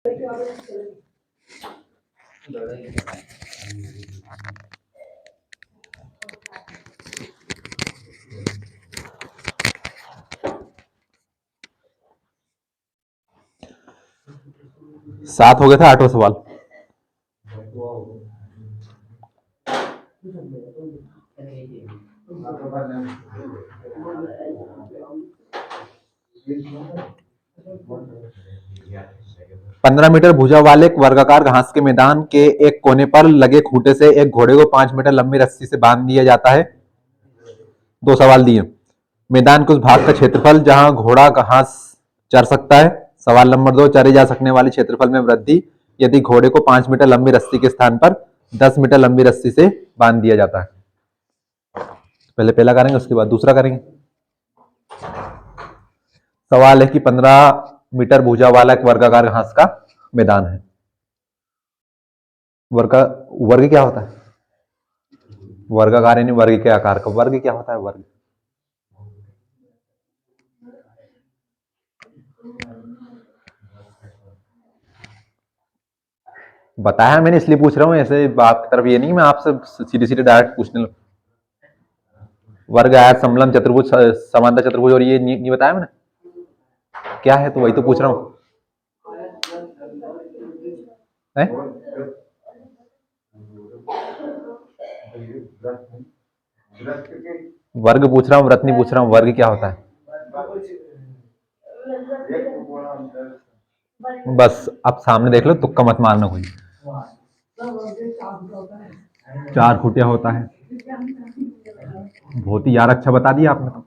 7 हो गया था, 8वां सवाल। पंद्रह मीटर भुजा वाले एक वर्गाकार घास के मैदान के एक कोने पर लगे खूंटे से एक घोड़े को 5 मीटर लंबी रस्सी से बांध दिया जाता है। दो सवाल दिए। मैदान के उस भाग का क्षेत्रफल जहां घोड़ा घास चर सकता है। सवाल नंबर 2, चरे जा सकने वाले क्षेत्रफल में वृद्धि यदि घोड़े को 5 मीटर लंबी रस्सी के स्थान पर 10 मीटर लंबी रस्सी से बांध दिया जाता है। पहले पहला करेंगे, उसके बाद दूसरा करेंगे। सवाल है कि 15 मीटर भुजा वाला एक वर्गाकार घास का मैदान है। वर्ग क्या होता है? वर्गाकार यानी वर्ग के आकार का। वर्ग क्या होता है? वर्ग बताया मैंने, इसलिए पूछ रहा हूँ। ऐसे बात की तरफ ये नहीं, मैं आपसे सीधे सीधे डायरेक्ट पूछने लगा। वर्ग, आयत, समलंब, चतुर्भुज, समांतर चतुर्भुज, और ये नहीं बताया मैंने क्या है, तो वही तो पूछ रहा हूँ। वर्ग पूछ रहा हूँ, व्रत नहीं पूछ रहा हूँ। वर्ग क्या होता है? बस अब सामने देख लो, तुक्का मत मारना कोई। 4 खूंटिया होता है। बहुत ही यार अच्छा बता दिया आपने तो।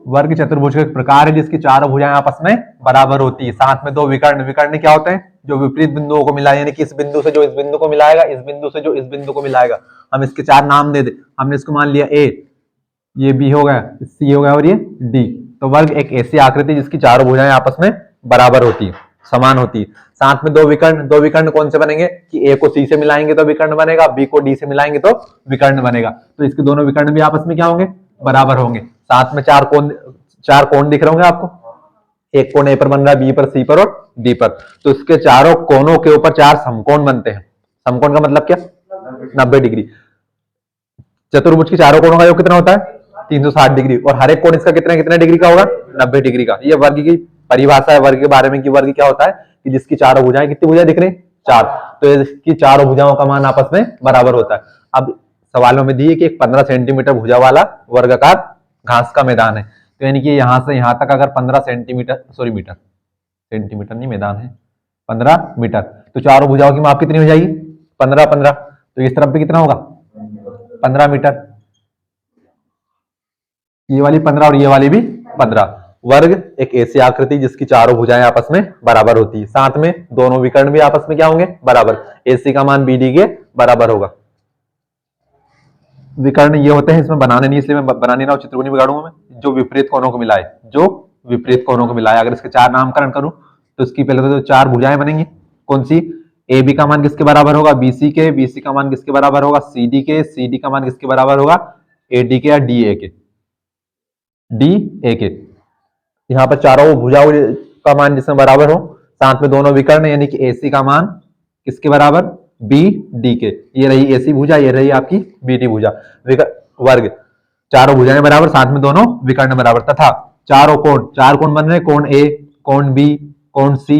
वर्ग चतुर्भुज का एक प्रकार है जिसकी चारों भुजाएं आपस में बराबर होती है। साथ में 2 विकर्ण। विकर्ण क्या होते हैं? जो विपरीत बिंदुओं को मिलाए, यानी कि इस बिंदु से जो इस बिंदु को मिलाएगा, इस बिंदु से जो इस बिंदु को मिलाएगा। हम इसके 4 नाम दे दे। हमने इसको मान लिया ए, ये बी हो गया, सी हो गया, और ये डी। तो वर्ग एक ऐसी आकृति जिसकी चारों भुजाएं आपस में बराबर होती है, समान होती है। साथ में 2 विकर्ण। 2 विकर्ण कौन से बनेंगे कि ए को सी से मिलाएंगे तो विकर्ण बनेगा, बी को डी से मिलाएंगे तो विकर्ण बनेगा। तो इसके दोनों विकर्ण भी आपस में क्या होंगे? बराबर होंगे। साथ में 4 कोण दिख रहे होंगे आपको। एक कोण ए पर बन रहा है, बी पर, सी पर और डी पर। तो इसके चारों कोनों के ऊपर 4 समकोण बनते हैं। समकोण का मतलब क्या? 90 डिग्री। चतुर्भुज के चारों कोणों का योग कितना होता है? 360 डिग्री। और हर एक कोण इसका कितने कितने डिग्री का होगा? 90 डिग्री का। ये वर्ग की परिभाषा है वर्ग के बारे में कि वर्ग क्या होता है कि जिसकी चारों भुजाएं, कितनी भुजाएं दिख रही? 4। तो इसकी चारों भुजाओं का मान आपस में बराबर होता है। अब सवालों में दी है कि एक 15 सेंटीमीटर भुजा वाला वर्गाकार घास का मैदान है। तो यानी कि यहां से यहां तक अगर 15 सेंटीमीटर, सॉरी मीटर, सेंटीमीटर नहीं, मैदान है 15 मीटर, तो चारों भुजाओं की माप कितनी हो जाएगी? 15 15। तो इस तरफ भी कितना होगा? 15 मीटर। ये वाली 15 और ये वाली भी 15। वर्ग एक ऐसी आकृति जिसकी चारों भुजाएं आपस में बराबर होती है। साथ में दोनों विकर्ण भी आपस में क्या होंगे? बराबर। एसी का मान बीडी के बराबर होगा। विकर्ण ये होते हैं, इसमें बनाने नहीं, इसलिए मैं बना नहीं रहा हूं, चित्र नहीं बिगाड़ूंगा मैं। जो विपरीत कोणों को मिलाए, जो विपरीत कोणों को मिलाए। अगर इसके 4 नामकरण करूं तो इसकी पहले तो 4 भुजाएं बनेंगी। कौन सी? ए बी का मान किसके बराबर होगा? बीसी के। बीसी का मान किसके बराबर होगा? सीडी के। सीडी का मान किसके बराबर होगा? एडी के या डी ए के। डी ए के। यहाँ पर चारों भुजाओं का मान जिसमें बराबर हो। साथ में दोनों विकर्ण यानी कि एसी का मान किसके बराबर? बी डी के। ये रही एसी भुजा, ये रही आपकी बी डी भुजा। वर्ग चारों भुजाएं बराबर, साथ में दोनों विकर्ण बराबर। तथा चारों कोण, 4 कोण बन रहे, कोण ए, कोण बी, कोण सी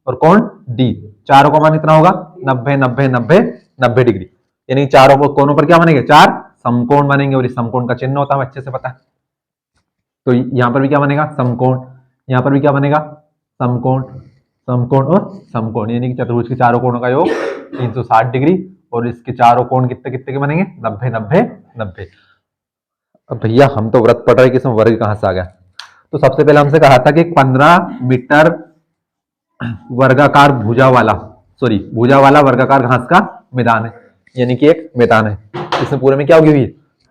और कोण डी। चारों का मान कितना होगा? 90 90 90 90 डिग्री। यानी चारों कोणों पर क्या बनेंगे? 4 समकोण बनेंगे। और इस समकोण का चिन्ह होता है, अच्छे से पता है। तो यहां पर भी क्या बनेगा? समकोण। यहां पर भी क्या बनेगा? समकोण। समकोण और समकोण, यानी कि चतुर्भुज के चारों कोणों का योग 360 डिग्री। और इसके चारों कोण कितने कितने के बनेंगे? 90 90 90। अब भैया हम तो व्रत पढ़ रहे कि इसमें वर्ग कहां से आ गया। तो सबसे पहले हमसे कहा था कि 15 मीटर वर्गाकार भुजा वाला, सॉरी भुजा वाला वर्गाकार घास का मैदान है, यानी कि एक मैदान है। इसमें पूरे में क्या उगी हुई?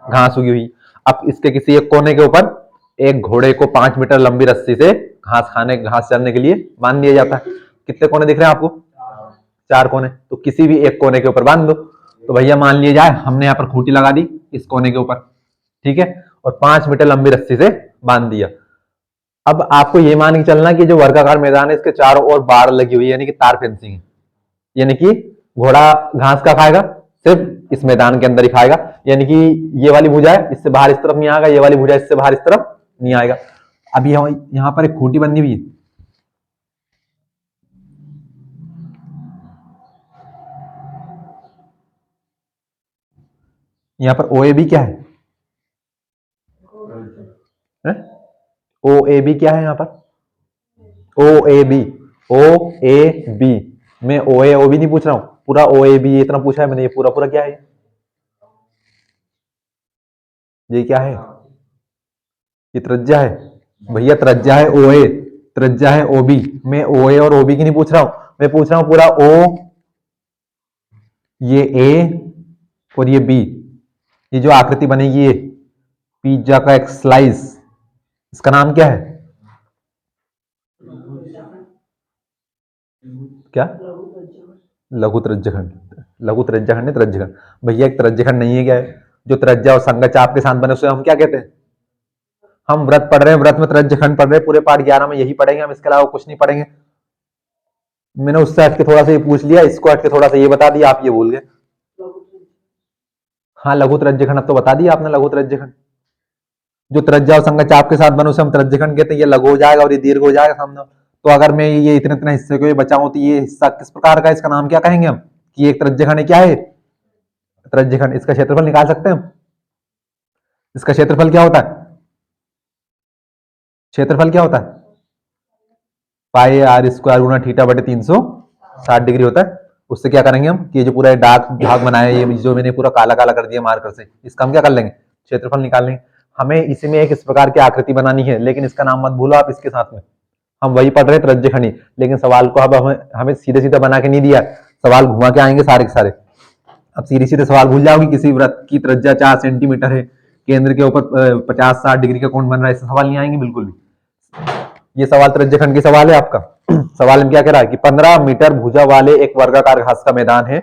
घास उगी हुई। अब इसके किसी एक कोने के ऊपर एक घोड़े को 5 मीटर लंबी रस्सी से घास चरने के लिए बांध दिया जाता है। कितने कोने दिख रहे हैं आपको? 4 कोने। तो किसी भी एक कोने के ऊपर बांध दो। तो भैया मान लिया जाए हमने यहाँ पर खूंटी लगा दी इस कोने के ऊपर, ठीक है, और 5 मीटर लंबी रस्सी से बांध दिया। अब आपको ये मान के चलना कि जो वर्गाकार मैदान है इसके चारों ओर बाड़ लगी हुई है, यानी कि तार फेंसिंग है, यानी कि घोड़ा घास का खाएगा, सिर्फ इस मैदान के अंदर ही खाएगा, यानी कि ये वाली भुजा है इससे बाहर इस तरफ नहीं आएगा, ये वाली भुजा इससे बाहर इस तरफ नहीं आएगा। अब यहाँ पर एक खूंटी बनी हुई है, यहाँ पर ओ ए बी क्या है, ओ ए बी क्या है यहाँ पर, ओ A B, O A B, मैं ओ ए ओ बी नहीं पूछ रहा हूं, पूरा ओ ए बी इतना पूछा है मैंने, ये पूरा पूरा क्या है, ये क्या है, ये त्रिज्या है भैया, त्रिज्या है ओ ए, त्रिज्या है ओ बी, मैं ओ ए और ओ बी की नहीं पूछ रहा हूं, मैं पूछ रहा हूं पूरा ओ, ये ए और ये बी, ये जो आकृति बनेगी ये पिज्जा का एक स्लाइस, इसका नाम क्या है, क्या, लघु त्रिज्यखंड, लघु त्रिज्यखंड है त्रिज्यखंड, भैया एक त्रिज्यखंड नहीं है क्या है, जो त्रिज्या और संगत चाप के साथ बने उसे हम क्या कहते हैं, हम व्रत पढ़ रहे हैं, व्रत में त्रिज्यखंड पढ़ रहे हैं, पूरे पाठ 11 में यही पढ़ेंगे हम, इसके अलावा कुछ नहीं पढ़ेंगे। मैंने उससे हट के थोड़ा सा ये पूछ लिया, इसको हट के थोड़ा सा ये बता दिया, आप ये भूल गए। हाँ लघु त्रिज्यखंड अब तो बता दिया आपने, लघु त्रिज्यखंड जो त्रिज्या और संगत चाप के साथ बने उसे हम त्रिज्यखंड कहते हैं, ये लघु हो जाएगा और ये दीर्घ हो जाएगा सामने। तो अगर मैं ये इतने इतने हिस्से को बचाऊं तो ये हिस्सा किस प्रकार का, इसका नाम क्या कहेंगे हम, कि एक त्रिज्यखंड क्या है, त्रिज्यखंड। इसका क्षेत्रफल निकाल सकते हैं हम, इसका क्षेत्रफल क्या होता है, क्षेत्रफल क्या होता है, पाई आर स्क्वायर गुना थीटा बटे 360 डिग्री होता है। उससे क्या करेंगे हम कि ये जो पूरा डार्क भाग बनाया है, ये जो मैंने पूरा काला काला कर दिया मार्कर से, इसका हम क्या कर लेंगे, क्षेत्रफल निकाल लेंगे। हमें इसी में एक इस प्रकार की आकृति बनानी है, लेकिन इसका नाम मत भूलो आप, इसके साथ में हम वही पढ़ रहे हैं त्रिज्यखंडी, लेकिन सवाल को अब हमें सीधे सीधे बना के नहीं दिया, सवाल घुमा के आएंगे सारे के सारे। अब सीधे सीधे सवाल भूल जाओगे, किसी व्रत की त्रिज्या 4 सेंटीमीटर है, केंद्र के ऊपर 50-60 डिग्री का कोण बन रहा है, ऐसे सवाल नहीं आएंगे बिल्कुल भी। ये सवाल त्रिज्यखंड की सवाल है आपका। सवाल में क्या कह रहा है कि 15 मीटर भुजा वाले एक वर्गाकार घास का मैदान है,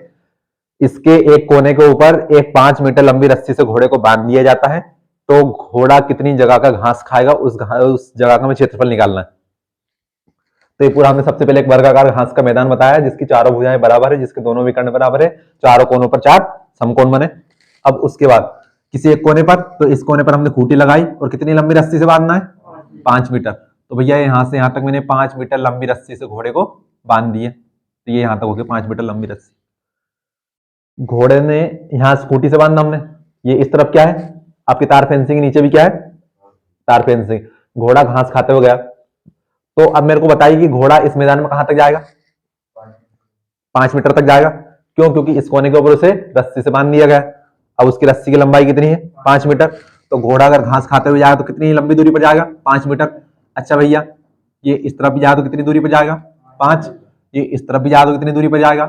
इसके एक कोने के ऊपर एक 5 मीटर लंबी रस्सी से घोड़े को बांध दिया जाता है, तो घोड़ा कितनी जगह का घास खाएगा, उस जगह का हमें क्षेत्रफल निकालना है। तो ये पूरा हमने सबसे पहले एक वर्गाकार घास का मैदान बताया जिसकी चारों भुजाएं बराबर है, जिसके दोनों विकर्ण बराबर है, चारों कोनों पर 4 समकोण बने। अब उसके बाद किसी एक कोने पर, तो इस कोने पर हमने खूंटी लगाई और कितनी लंबी रस्सी से बांधना है, 5 मीटर। तो भैया यहां से यहां तक मैंने 5 मीटर लंबी रस्सी से घोड़े को बांध दिए, तो ये यहां तक हो गया 5 मीटर लंबी रस्सी। घोड़े ने यहां खूंटी से बांधा हमने, ये इस तरफ क्या है आपकी तार फेंसिंग, नीचे भी क्या है तार फेंसिंग, घोड़ा घास खाते हुए गया। तो अब मेरे को बताइए कि घोड़ा इस मैदान में कहां तक जाएगा, 5 मीटर तक जाएगा। क्यों, क्योंकि इस कोने के ऊपर उसे रस्सी से बांध दिया गया। अब उसकी रस्सी की लंबाई कितनी है, 5 मीटर। तो घोड़ा अगर घास खाते हुए जाएगा तो कितनी लंबी दूरी पर जाएगा, 5 मीटर। अच्छा भैया ये इस तरफ भी जाए तो कितनी दूरी पर जाएगा, 5। ये इस तरफ भी जाए तो कितनी दूरी पर जाएगा,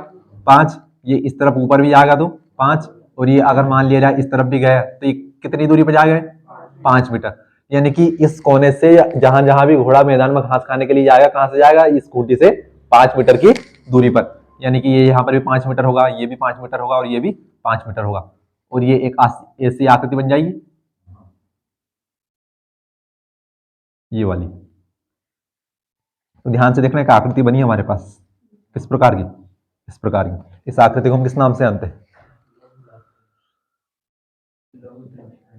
5। ये इस तरफ ऊपर भी जाएगा तो 5, और ये अगर मान लिया जाए इस तरफ भी गया तो ये कितनी दूरी पर जाएगा, 5 मीटर। यानी कि इस कोने से जहां जहां भी घोड़ा मैदान में घास खाने के लिए जाएगा, कहां से जाएगा, इस खूंटी से 5 मीटर की दूरी पर। यानी कि ये यहाँ पर भी 5 मीटर होगा, ये भी 5 मीटर होगा और ये भी 5 मीटर होगा, और ये एक ऐसी आकृति बन जाएगी ये वाली। तो ध्यान से देखना, एक आकृति बनी हमारे पास किस प्रकार की, इस प्रकार की। इस आकृति को हम किस नाम से जानते हैं,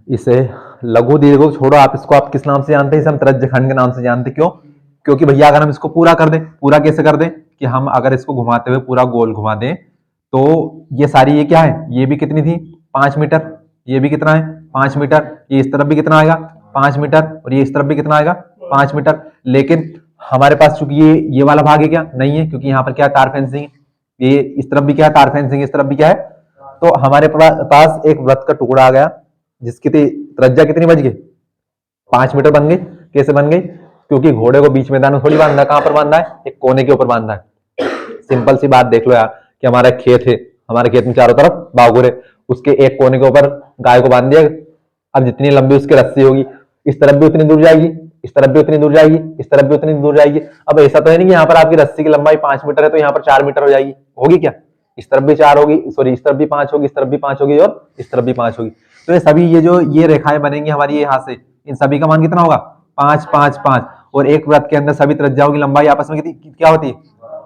इसे लघु दीर्घ छोड़ो, आप इसको आप किस नाम से जानते हैं, इसे हम त्रिज्यखंड के नाम से जानते हैं। क्यों, क्योंकि भैया अगर हम इसको पूरा कर दें, पूरा कैसे कर दें कि हम अगर इसको घुमाते हुए पूरा गोल घुमा दें, तो ये सारी ये क्या है, ये भी कितनी थी 5 मीटर, ये भी कितना है 5 मीटर, ये इस तरफ भी कितना आएगा 5 मीटर, और ये इस तरफ भी कितना आएगा 5 मीटर। लेकिन हमारे पास चूंकि ये वाला भाग है क्या, नहीं है, क्योंकि यहाँ पर क्या है तार फेंसिंग, ये इस तरफ भी क्या है तार फेंसिंग, इस तरफ भी क्या है। तो हमारे पास एक वृत्त का टुकड़ा आ गया जिसकी त्रिज्या कितनी बच गई, 5 मीटर बन गई। कैसे बन गई, क्योंकि घोड़े को बीच मैदान में थोड़ी बांधा है, कहां पर बांधा है, एक कोने के ऊपर बांधा है। सिंपल सी बात देख लो यार कि हमारा खेत है, हमारे खेत में चारों तरफ बागुर है, उसके एक कोने के ऊपर गाय को बांध दिया। अब जितनी लंबी उसकी रस्सी होगी, इस तरफ भी उतनी दूर जाएगी, इस तरफ भी उतनी दूर जाएगी, इस तरफ भी उतनी दूर जाएगी। अब ऐसा तो है नहीं कि यहाँ पर आपकी रस्सी की लंबाई 5 मीटर है तो यहाँ पर 4 मीटर हो जाएगी, होगी क्या, इस तरफ भी 4 होगी, सॉरी इस तरफ भी 5 होगी, इस तरफ भी 5 होगी और इस तरफ भी 5 होगी। तो ये सभी ये जो ये रेखाएं बनेंगी हमारी यहाँ से, इन सभी का मान कितना होगा 5 5 5, और एक वृत्त के अंदर सभी त्रिज्याओं की लंबाई आपस में कितनी क्या होती है?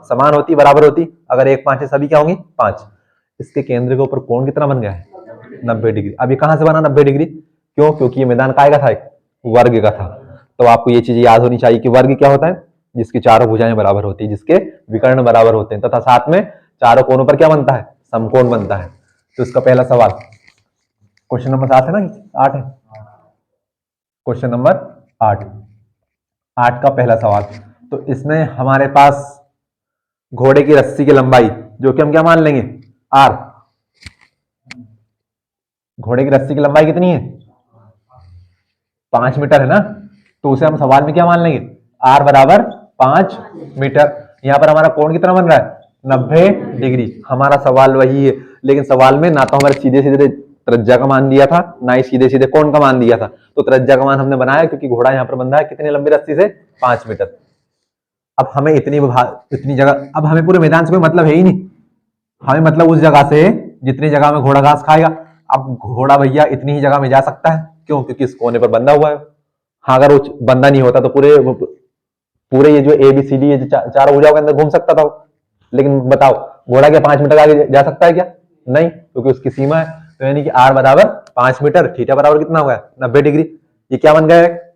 समान होती, बराबर होती। अगर 1 5 है सभी क्या होंगी? 5। इसके केंद्र के ऊपर कोण कितना बन गया है? 90 डिग्री। अब ये कहां से बना 90 डिग्री? क्यों? क्योंकि ये मैदान काय का था? एक वर्ग का था। तो आपको ये चीज याद होनी चाहिए कि वर्ग क्या होता है? जिसकी चारों भुजाएं बराबर होती है, जिसके विकर्ण बराबर होते हैं, तथा साथ में चारों कोणों पर क्या बनता है? समकोण बनता है। तो इसका पहला सवाल क्वेश्चन नंबर 7 है ना? 8 है। क्वेश्चन नंबर 8 का पहला सवाल। तो इसमें हमारे पास घोड़े की रस्सी की लंबाई, जो कि हम क्या मान लेंगे? आर। घोड़े की रस्सी की लंबाई कितनी है? 5 मीटर है ना? तो उसे हम सवाल में क्या मान लेंगे? आर बराबर 5 मीटर। यहां पर हमारा कोण कितना बन रहा है? 90 डिग्री। हमारा सवाल वही है, लेकिन सवाल में ना तो हमारे सीधे सीधे त्रिज्या का मान दिया था, ना ही सीधे सीधे कोण का मान दिया था। तो त्रिज्या का मान हमने बनाया क्योंकि घोड़ा यहां पर बंधा है कितनी लंबी रस्सी से? 5 मीटर। अब हमें इतनी जगह, अब हमें पूरे मैदान से कोई मतलब है ही नहीं। हमें मतलब उस जगह से जितनी जगह में घोड़ा घास खाएगा। अब घोड़ा भैया इतनी ही जगह में जा सकता है, क्यों? क्योंकि इस कोने पर बंधा हुआ है। हाँ, अगर वो बंधा नहीं होता तो पूरे पूरे ये जो ए बी सी डी ये जो चारों भुजाओं के अंदर घूम सकता था। लेकिन बताओ, घोड़ा क्या 5 मीटर आगे जा सकता है क्या? नहीं, क्योंकि उसकी सीमा है। तो यानी कि आर बराबर 5 मीटर, थीटा बराबर कितना हो गया? 90 डिग्री। ये क्या बन गया है?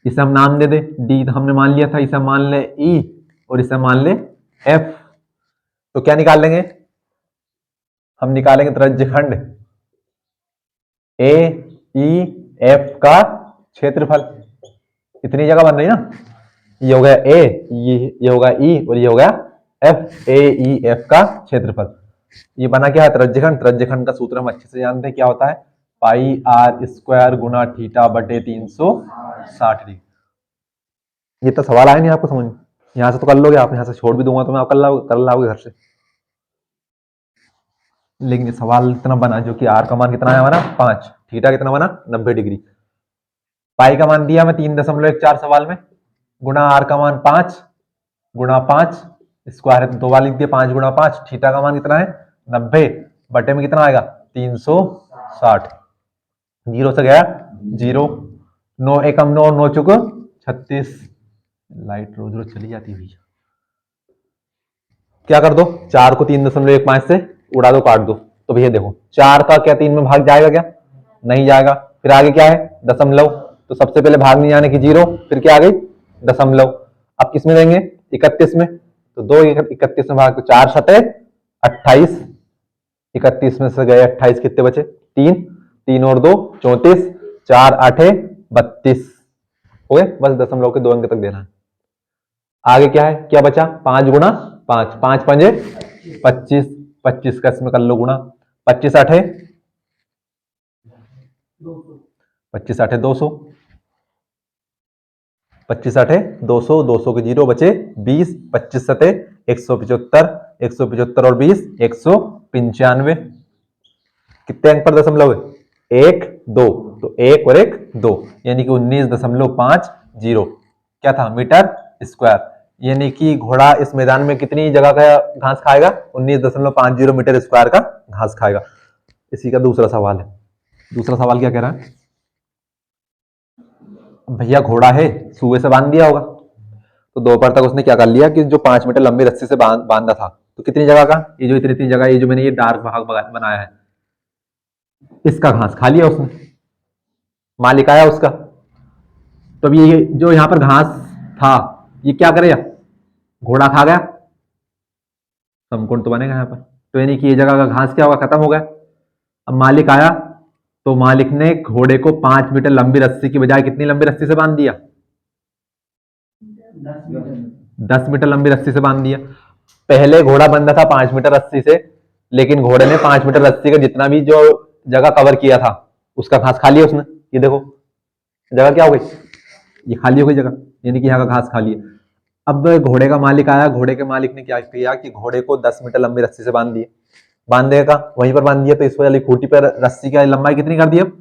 इसे हम नाम दे दे डी, तो हमने मान लिया था। इसे हम मान ले ई और इसे मान ले एफ। तो क्या निकाल लेंगे? हम निकालेंगे त्रिज्यखंड ए ई एफ का क्षेत्रफल। इतनी जगह बन रही ना? ये हो गया ए, ये होगा ई और ये हो गया एफ। ए ई एफ का क्षेत्रफल। ये बना क्या है? त्रिज्यखंड। त्रिज्यखंड का सूत्र हम अच्छे से जानते हैं, क्या होता है? पाई आर स्क्वायर गुना थीटा बटे 360 डिग्री। ये तो सवाल आया नहीं आपको समझ में? यहां से तो कर लोगे आप, यहां से छोड़ भी दूंगा तो मैं आप कर लाओगे घर से। लेकिन ये सवाल इतना बना जो कि आर का मान कितना है हमारा? 5। थीटा कितना बना? 90 डिग्री। पाई का मान दिया मैं 3.14 सवाल में, गुना आर का मान 5 गुना 5 स्क्वायर है तो 2 बार लिख दिया। 5 गुना 5, थीटा का मान कितना है? 90 बटे में कितना आएगा? 360। जीरो से गया जीरो, 9 एकम 9, 9 चुक 36। लाइट रोज रोज चली जाती हुई। क्या कर दो? 4 को 3.15 से उड़ा दो, काट दो। तो भैया देखो, 4 का क्या 3 में भाग जाएगा क्या? नहीं जाएगा। फिर आगे क्या है? दशमलव। तो सबसे पहले भाग नहीं जाने की 0, फिर क्या आ गई? दशमलव। अब किस में देंगे? 31 में। तो 2 31 में भाग, तो 4 सतह 28। 31 में से गए 28, कितने बचे? 3। 3 और 2 34, 4 8 32 हो गए। बस दशमलव के 2 अंक तक देना है। आगे क्या है? क्या बचा? 5 गुना 5, 5 पंजे 25, 25 का इसमें कर लो गुना। 25 8 25 8 200, 25 8 200, 200 के 0 बचे 20, 25 सते 175, 175 और 20 195। कितने अंक पर दशमलव है? 1 2। तो 1 और 1 2, यानी कि 19.50 क्या था? Metre square. यानी कि घोड़ा इस मैदान में कितनी जगह का घास खाएगा? 19.50 मीटर स्क्वायर का घास खाएगा। इसी का दूसरा सवाल है। दूसरा सवाल क्या कह रहा है? भैया घोड़ा है, सुबह से बांध दिया होगा, तो दोपहर तक उसने क्या कर लिया कि जो 5 मीटर लंबी रस्सी से बांधा था, तो कितनी जगह का? ये जो इतनी जगह, ये जो मैंने ये डार्क भाग बनाया है, इसका घास खा लिया उसने। मालिक आया उसका। तो ये जो यहाँ पर घास था, ये क्या करेगा? घोड़ा खा गया, समकोण तो बनेगा यहाँ पर। तो यानी कि ये जगह का घास क्या होगा? खत्म हो गया। अब मालिक आया, तो मालिक ने घोड़े को 5 मीटर लंबी रस्सी की बजाय कितनी लंबी रस्सी से बांध दिया? 10 मीटर लंबी रस्सी से बांध दिया। पहले घोड़ा बंधा था 5 मीटर रस्सी से, लेकिन घोड़े ने 5 मीटर रस्सी का जितना भी जो जगह कवर किया था, उसका घास खा लिया उसने। ये देखो, जगह क्या हो गई? ये खाली हो गई जगह, यानी कि यहाँ का घास खाली है। अब घोड़े का मालिक आया, घोड़े के मालिक ने क्या किया कि घोड़े को 10 मीटर लंबी रस्सी से बांध दिए। बांध देगा, वहीं पर बांध दिया, तो इस वाली खूंटी पर रस्सी की लंबाई कितनी कर दी? अब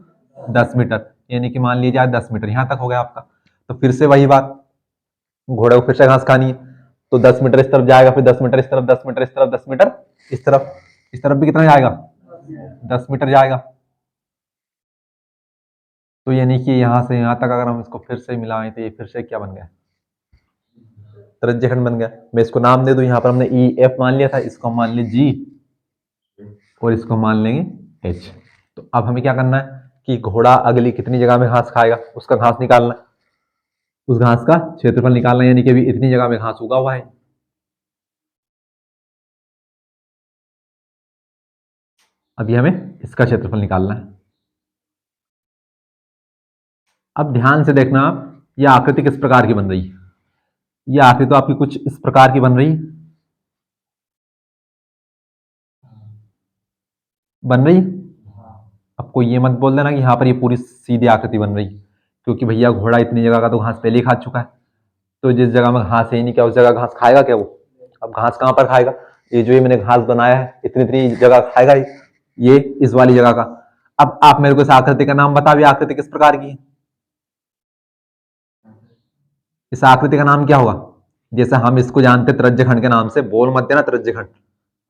10 मीटर, यानी कि मान लीजिए 10 मीटर यहां तक हो गया आपका। तो फिर से वही बात, घोड़े को फिर से घास खानी है, तो 10 मीटर इस तरफ जाएगा, फिर 10 मीटर इस तरफ, 10 मीटर इस तरफ, 10 मीटर इस तरफ। इस तरफ भी कितना जाएगा? 10 मीटर जाएगा। तो यानी कि यहाँ से यहाँ तक अगर हम इसको फिर से मिलाएं तो ये फिर से क्या बन गया, त्रिज्यखंड बन गया। मैं इसको नाम दे दूं, यहाँ पर हमने ई एफ मान लिया था, इसको हम मान लें जी और इसको मान लेंगे एच। तो अब हमें क्या करना है कि घोड़ा अगली कितनी जगह में घास खाएगा उसका घास निकालना है, उस घास का क्षेत्रफल निकालना है, यानी कि अभी इतनी जगह में घास उगा हुआ है, अभी हमें इसका क्षेत्रफल निकालना है। अब ध्यान से देखना आप, यह आकृति किस प्रकार की बन रही है। यह आकृति तो आपकी कुछ इस प्रकार की बन रही है, बन रही है। अब कोई ये मत बोल देना कि यहाँ पर ये पूरी सीधी आकृति बन रही है, क्योंकि भैया घोड़ा इतनी जगह का तो घास पहले ही खा चुका है, तो जिस जगह में घास है ही नहीं, क्या उस जगह घास खाएगा क्या वो? अब घास कहाँ पर खाएगा? ये जो ये मैंने घास बनाया है इतनी इतनी जगह खाएगा ये इस वाली जगह का। अब आप मेरे को इस आकृति का नाम बता, आकृति किस प्रकार की है? इस आकृति का नाम क्या होगा? जैसे हम इसको जानते त्रिज्यखंड के नाम से, बोल मत देना त्रिज्यखंड,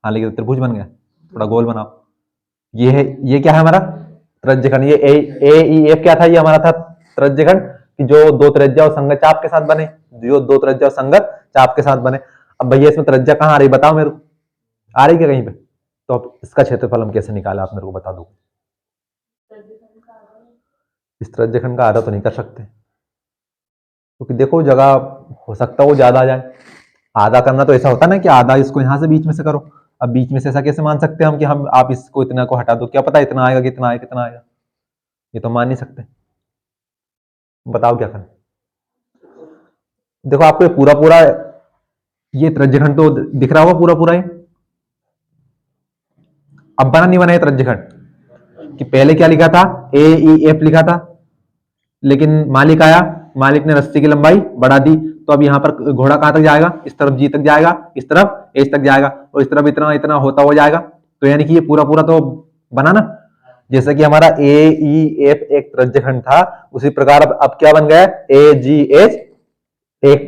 हाँ लेकिन त्रिभुज बन गया, थोड़ा गोल बनाओ। ये है, ये क्या है हमारा त्रिज्यखंड। ये ए ई एफ क्या था? ये हमारा था त्रिज्यखंड कि जो दो त्रिज्या और संगत चाप के साथ बने, जो दो त्रिज्या और संगत चाप के साथ बने। अब भैया इसमें त्रिज्या कहाँ आ रही बताओ मेरे को, आ रही क्या कहीं पे? तो अब इसका क्षेत्रफल हम कैसे निकाले आप मेरे को बता दो। इस त्रिज्यखंड का आधा तो नहीं कर सकते, क्योंकि देखो जगह हो सकता है वो ज्यादा आ जाए। आधा करना तो ऐसा होता है ना कि आधा इसको यहां से बीच में से करो। अब बीच में से ऐसा कैसे मान सकते हैं हम कि हम आप इसको इतना को हटा दो, क्या पता इतना आएगा कितना आएगा कितना आएगा, ये तो मान नहीं सकते। बताओ क्या करें। देखो आपको ये पूरा पूरा ये त्रिज्यखंड तो दिख रहा होगा पूरा पूरा ये। अब बना नहीं बना ये त्रिज्यखंड कि पहले क्या लिखा था, ए ई एफ लिखा था, लेकिन मालिक आया, मालिक ने रस्सी की लंबाई बढ़ा दी, तो अब यहाँ पर घोड़ा कहां तक जाएगा? इस तरफ जी तक जाएगा, इस तरफ एच तक जाएगा, और इस तरफ इतना इतना होता हुआ जाएगा। तो यानी कि ये पूरा पूरा तो बना ना। जैसे कि हमारा ए ई एफ एक त्रिज्यखंड था, उसी प्रकार अब क्या बन गया? ए जी एच एक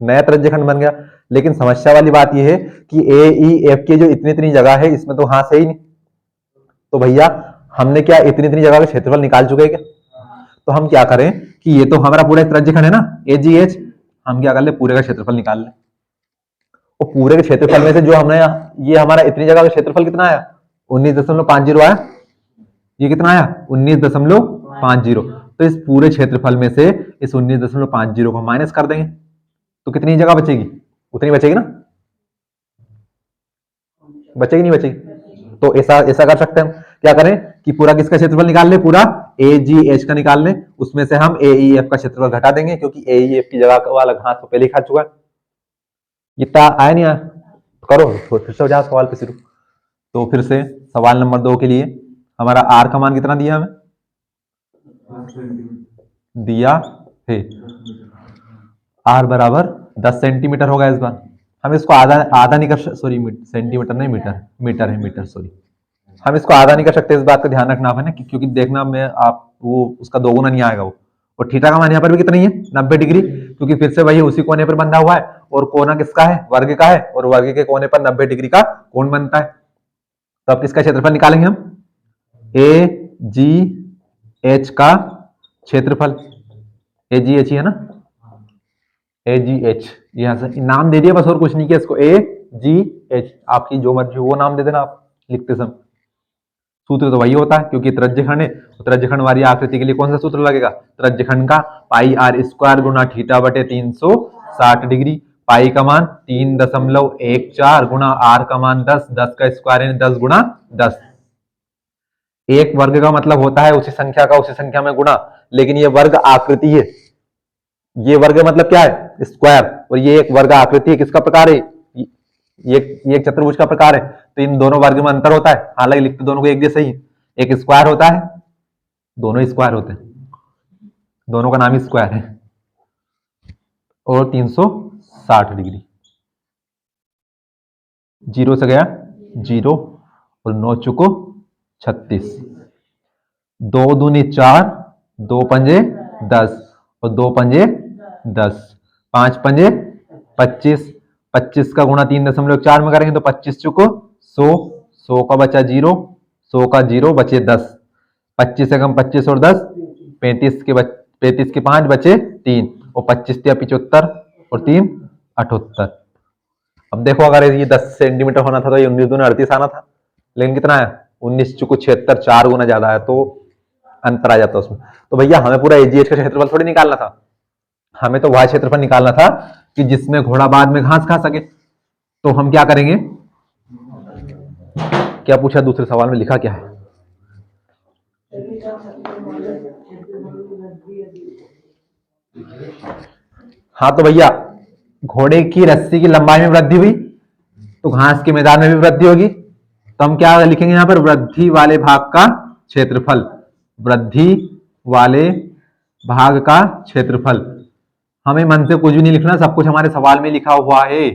नया त्रिज्यखंड बन गया। लेकिन समस्या वाली बात यह है कि ए ई एफ की जो इतनी इतनी जगह है इसमें तो घास है ही नहीं, तो भैया हमने क्या इतनी इतनी जगह का क्षेत्रफल निकाल चुके क्या? तो हम क्या करें कि ये तो हमारा पूरा त्रिज्यखंड है ना ए जी एच, हम क्या कर ले पूरे का क्षेत्रफल निकाल ले। और पूरे के क्षेत्रफल में से जो हमने ये हमारा इतनी जगह का क्षेत्रफल कितना आया? 19.50 आया। ये कितना आया? 19.50। तो इस पूरे क्षेत्रफल में से इस 19.50 को माइनस कर देंगे, तो कितनी जगह बचेगी? उतनी बचेगी ना, बचेगी नहीं बचेगी? तो ऐसा ऐसा कर सकते हैं हम, क्या करें कि पूरा किसका क्षेत्रफल निकाल ले, पूरा ए जी एच का निकाल ले, उसमें से हम ए ई एफ का क्षेत्रफल घटा देंगे, क्योंकि ए ई एफ की जगह वाला घास तो पहले ही खा चुका है। इतना आया नहीं आया? करो फिर से हो जाए सवाल पे शुरू। तो फिर से सवाल नंबर 2 के लिए हमारा आर का मान कितना दिया हमें? दिया है आर बराबर 10 सेंटीमीटर होगा इस बार। हम इसको आधा आधा नहीं कर, सॉरी सेंटीमीटर नहीं मीटर, मीटर है मीटर, सॉरी। हम इसको आधा नहीं कर सकते, इस बात का ध्यान रखना है ना, क्योंकि देखना मैं आप वो उसका दोगुना नहीं आएगा वो। और थीटा का मान यहाँ पर भी कितना ही है? 90 डिग्री, क्योंकि फिर से वही उसी कोने पर बंधा हुआ है, और कोना किसका है? वर्ग का है, और वर्ग के कोने पर 90 डिग्री का कोण बनता है। तो अब किसका क्षेत्रफल निकालेंगे हम? ए जी एच का क्षेत्रफल, ए जी एच ही है ना, ए जी एच, यहां से नाम दे दिया बस, और कुछ नहीं किया इसको, ए जी एच, आपकी जो मर्जी वो नाम दे देना आप लिखते समय। सूत्र तो वही होता है, क्योंकि त्रिज्यखंड है, तो त्रिज्यखंड वाली आकृति के लिए कौन सा सूत्र लगेगा? त्रिज्यखंड का पाई आर स्क्वायर गुना थीटा बटे 360 डिग्री। पाई का मान 3.14 गुना आर का मान 10, 10 का स्क्वायर है 10 गुना 10। एक वर्ग का मतलब होता है उसी संख्या का उसी संख्या में गुणा, लेकिन ये वर्ग आकृति है, ये वर्ग मतलब क्या है? स्क्वायर, और ये एक वर्ग आकृति है, किसका प्रकार है? ये एक चतुर्भुज का प्रकार है, तो इन दोनों वर्ग में अंतर होता है, हालांकि लिखते दोनों को एक जैसे ही, एक स्क्वायर होता है, दोनों स्क्वायर होते हैं, दोनों का नाम ही स्क्वायर है, और 360 डिग्री। जीरो से गया जीरो, और 9 चुको 36, 2 दूनी 4, 2 पंजे 10, और 2 पंजे 10, 5 पंजे 25, 25 का गुणा 3.4 में करेंगे तो 25 चुको 100, 100 का बचा 0, 100 का 0 बचे 10, 25 से कम 25 और 10 35 के 5 बचे 3 और 25 या 75 और 3 78। अब देखो अगर ये 10 सेंटीमीटर होना था तो ये 19 दूनी 38 आना था, लेकिन कितना है 19 चुको 76, 4 गुना ज्यादा है, तो अंतर आ जाता है उसमें। तो भैया हमें पूरा एजीएच का क्षेत्रफल थोड़ी निकालना था, हमें तो वह क्षेत्रफल निकालना था कि जिसमें घोड़ा बाद में घास खा सके। तो हम क्या करेंगे, क्या पूछा दूसरे सवाल में, लिखा क्या है? हाँ तो भैया घोड़े की रस्सी की लंबाई में वृद्धि हुई तो घास के मैदान में भी वृद्धि होगी। तो हम क्या लिखेंगे यहां पर, वृद्धि वाले भाग का क्षेत्रफल, वृद्धि वाले भाग का क्षेत्रफल। हमें मन से कुछ भी नहीं लिखना, सब कुछ हमारे सवाल में लिखा हुआ है,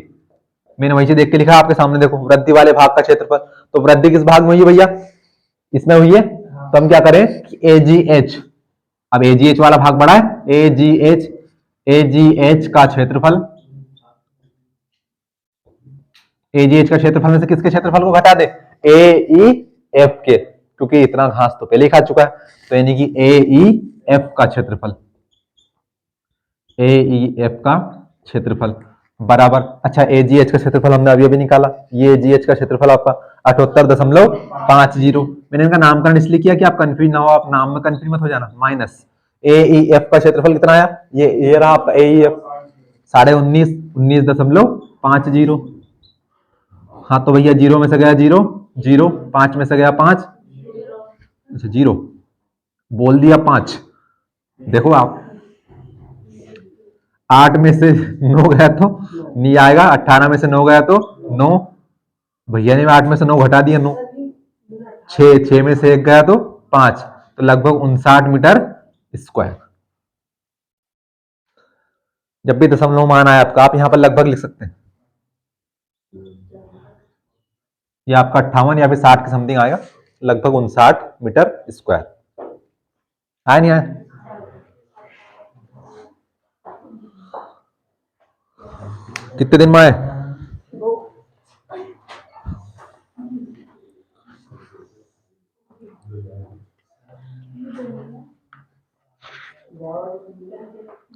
मैंने वहीं से देख के लिखा आपके सामने, देखो वृद्धि वाले भाग का क्षेत्रफल। तो वृद्धि किस भाग में हुई है भैया, इसमें हुई है। तो हम क्या करें कि एजीएच, अब एजीएच वाला भाग बड़ा है, एजीएच, एजीएच का क्षेत्रफल, एजीएच का क्षेत्रफल में से किसके क्षेत्रफल को घटा दे, ए ई एफ के, क्योंकि इतना घास तो पहले ही खा चुका है, तो यानी कि ए ई एफ का क्षेत्रफल, ए ई एफ का क्षेत्रफल बराबर। अच्छा एजीएच का क्षेत्रफल हमने अभी अभी निकाला, ये एजीएच का क्षेत्रफल आपका 78.50। मैंने इनका नामकरण इसलिए किया कि आप कंफ्यूज ना हो, आप नाम में कंफ्यूज मत हो जाना। माइनस ए ई एफ का क्षेत्रफल कितना आया, ये रहा आपका ए ई एफ 19.50। हाँ तो भैया जीरो में से गया जीरो, जीरो 5 में से गया 5, अच्छा जीरो बोल दिया 5। देखो आप 8 में से 9 गया तो नहीं आएगा, 18 में से 9 गया तो 9, भैया ने 8 में से 9 घटा दिया 9, 6 में से 1 गया तो 5, तो लगभग 59 मीटर स्क्वायर। जब भी दशमलव मान आया आपका, आप यहां पर लगभग लिख सकते हैं, ये आपका 58 या फिर 60 के समथिंग आएगा, लगभग 59 मीटर स्क्वायर। आया नहीं आया? कितने दिन में आए?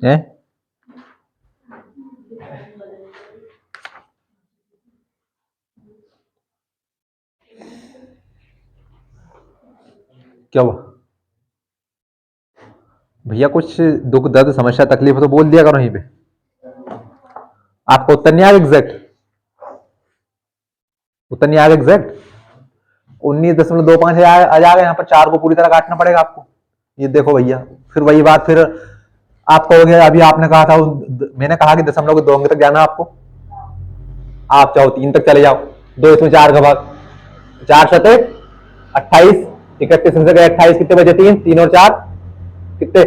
है? क्या हुआ भैया, कुछ दुख दर्द समस्या तकलीफ हो तो बोल दिया करो यहीं पे। आपको उत्तर नहीं आया एग्जैक्ट, उत्तर नहीं आया एग्जैक्ट, 19.25 आ जाएगा, यहाँ पर 4 को पूरी तरह काटना पड़ेगा आपको। ये देखो भैया, फिर वही बात, फिर आप कहोगे अभी आपने कहा था, मैंने कहा कि दशमलव के 2 अंक तक जाना आपको, आप चाहो 3 तक चले जाओ, 2 इसमें 4 का भाग, 4 सते 28, 31 में से गए 28, कितने बचे 3, 3 और 4 कितने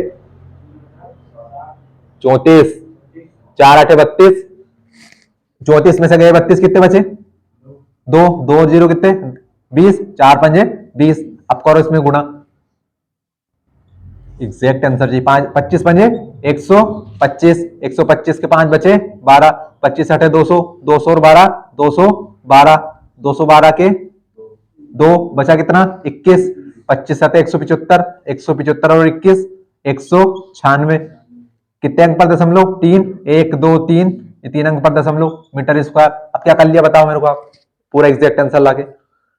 34, 4 8 32, 34 में से गए 32, कितने बचे 2, 2 और 0 कितने 20, 4 पंजे 20। अब करो इसमें गुणा, एग्जैक्ट आंसर जी 25 पंजे 125, 125 के 5 बचे 12, 25 अठे 200, 200 और 12 212, 212 के 2 बचा कितना 21, 25 सते 175, 175 और 21 196, कितने अंक पर दशमलव 3, 1 2 3, ये 3 अंक पर दशमलव मीटर स्क्वायर। अब क्या कर लिया बताओ मेरे को आप, पूरा एग्जैक्ट आंसर लाके।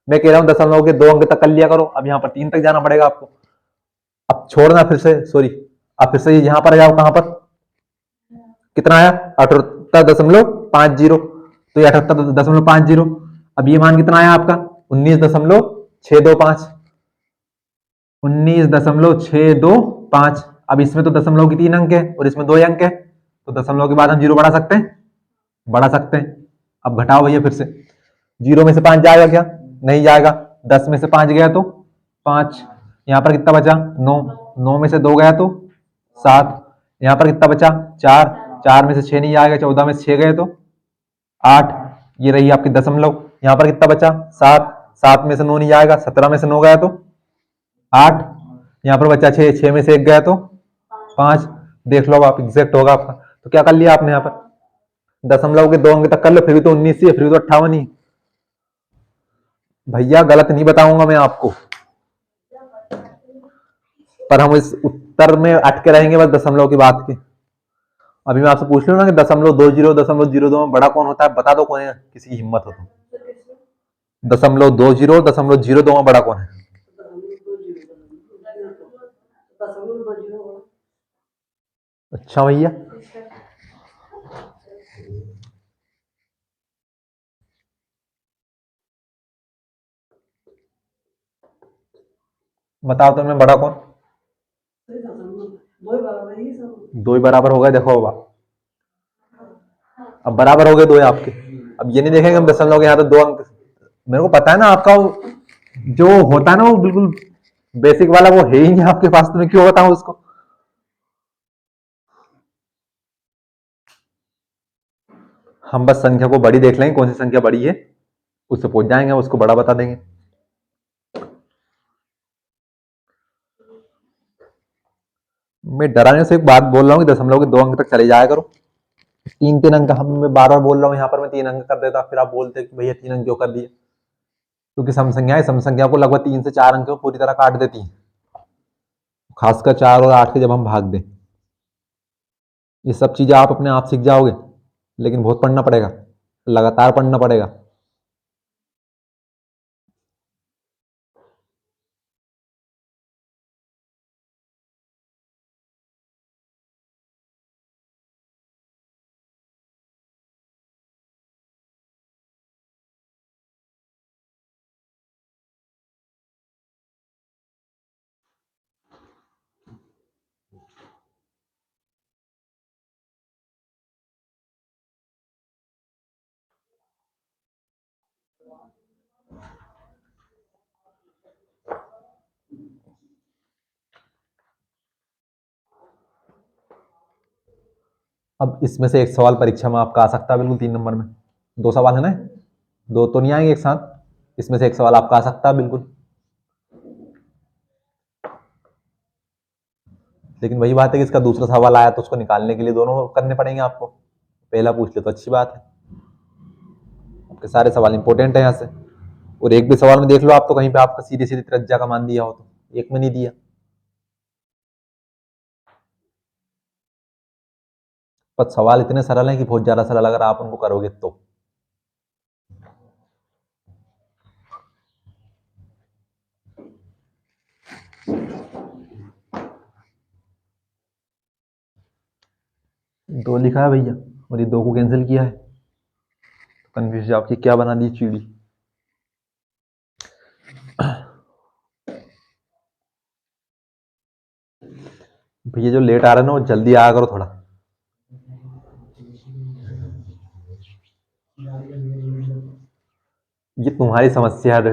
मैं कह रहा हूं दशमलव के 2 अंक तक कर लिया करो, अब यहाँ पर 3 तक जाना पड़ेगा आपको। अब छोड़ना फिर से, सॉरी अब फिर से यहां पर आ जाओ, कहां पर कितना आया 78.50, तो ये 78.50। अब ये मान कितना आया आपका 19.625, 19.625। अब इसमें तो दशमलव की 3 अंक है और इसमें 2 अंक है, तो दशमलव के बाद हम 0 बढ़ा सकते हैं, बढ़ा सकते हैं। अब घटाओ भैया फिर से, 0 में से 5 जाएगा क्या, नहीं जाएगा, 10 में से 5 गया तो 5, यहां पर कितना बचा 9, 9 में से 2 गया तो 7, यहां पर कितना बचा 4, 4 में से 6 नहीं आएगा, 14 में से 6 गए तो 8, ये रही आपकी दशमलव। यहां पर कितना बचा 7, 7 में से 9 नहीं आएगा, 17 में से 9 गया तो 8, यहां पर बचा 6, 6 में से 1 गया तो 5, देख लो आप एग्जैक्ट होगा आपका। तो क्या कर लिया आपने यहाँ पर, दशमलव के 2 अंक तक कर लो, फिर भी तो 19 ही है, फिर भी तो 58 ही। भैया गलत नहीं बताऊंगा मैं आपको, पर हम इस उत्तर में अटके रहेंगे बस दशमलव की बात के। अभी मैं आपसे पूछ लूँ ना कि 0.20 में बड़ा कौन होता है, बता दो कौन है, किसी की हिम्मत हो तो। 0.20 में बड़ा कौन है? अच्छा भैया, बताओ तो मैं बड़ा कौन? दो ही बराबर हो गए, देखो बाबा, अब बराबर हो गए दो आपके। अब ये नहीं देखेंगे हम दशमलव के यहाँ तो 2 अंक। मेरे को पता है ना आपका जो होता है ना वो बिल्कुल बेसिक वाला वो है ही नहीं आपके पास, तो मैं क्यों बताऊं उसको। हम बस संख्या को बड़ी देख लेंगे, कौन सी संख्या बड़ी है उससे पहुंच जाएंगे, उसको बड़ा बता देंगे। मैं डराने से एक बात बोल रहा हूँ कि दशमलव के 2 अंक तक चले जाया करो। 3-3 अंक हम, मैं बार बार बोल रहा हूँ यहाँ पर मैं 3 अंक कर देता, फिर आप बोलते कि भैया 3 अंक क्यों कर दिए, क्योंकि सम संख्या को लगभग 3 से 4 अंक में पूरी तरह काट देती है, खासकर 4 और 8 के जब हम भाग दें। ये सब चीजें आप अपने आप सीख जाओगे, लेकिन बहुत पढ़ना पड़ेगा, लगातार पढ़ना पड़ेगा। अब इसमें से एक सवाल परीक्षा में आपका आ सकता है, बिल्कुल 3 नंबर में। 2 सवाल है ना, 2 तो नहीं आएंगे एक साथ, इसमें से एक सवाल आपका आ सकता है बिल्कुल। लेकिन वही बात है कि इसका दूसरा सवाल आया तो उसको निकालने के लिए दोनों करने पड़ेंगे आपको। पहला पूछ ले तो अच्छी बात है, आपके सारे सवाल इंपॉर्टेंट है यहाँ से। और एक भी सवाल में देख लो आप तो कहीं पे आपका सीधी सीधी त्रिज्या का मान दिया हो, तो एक में नहीं दिया। पर सवाल इतने सरल हैं कि बहुत ज्यादा सरल, अगर आप उनको करोगे तो। दो लिखा है भैया और ये 2 को कैंसिल किया है, तो कन्फ्यूज आपकी क्या बना दी चीड़ी। भैया जो लेट आ रहा है ना वो जल्दी आया करो थोड़ा। ये तुम्हारी समस्या है।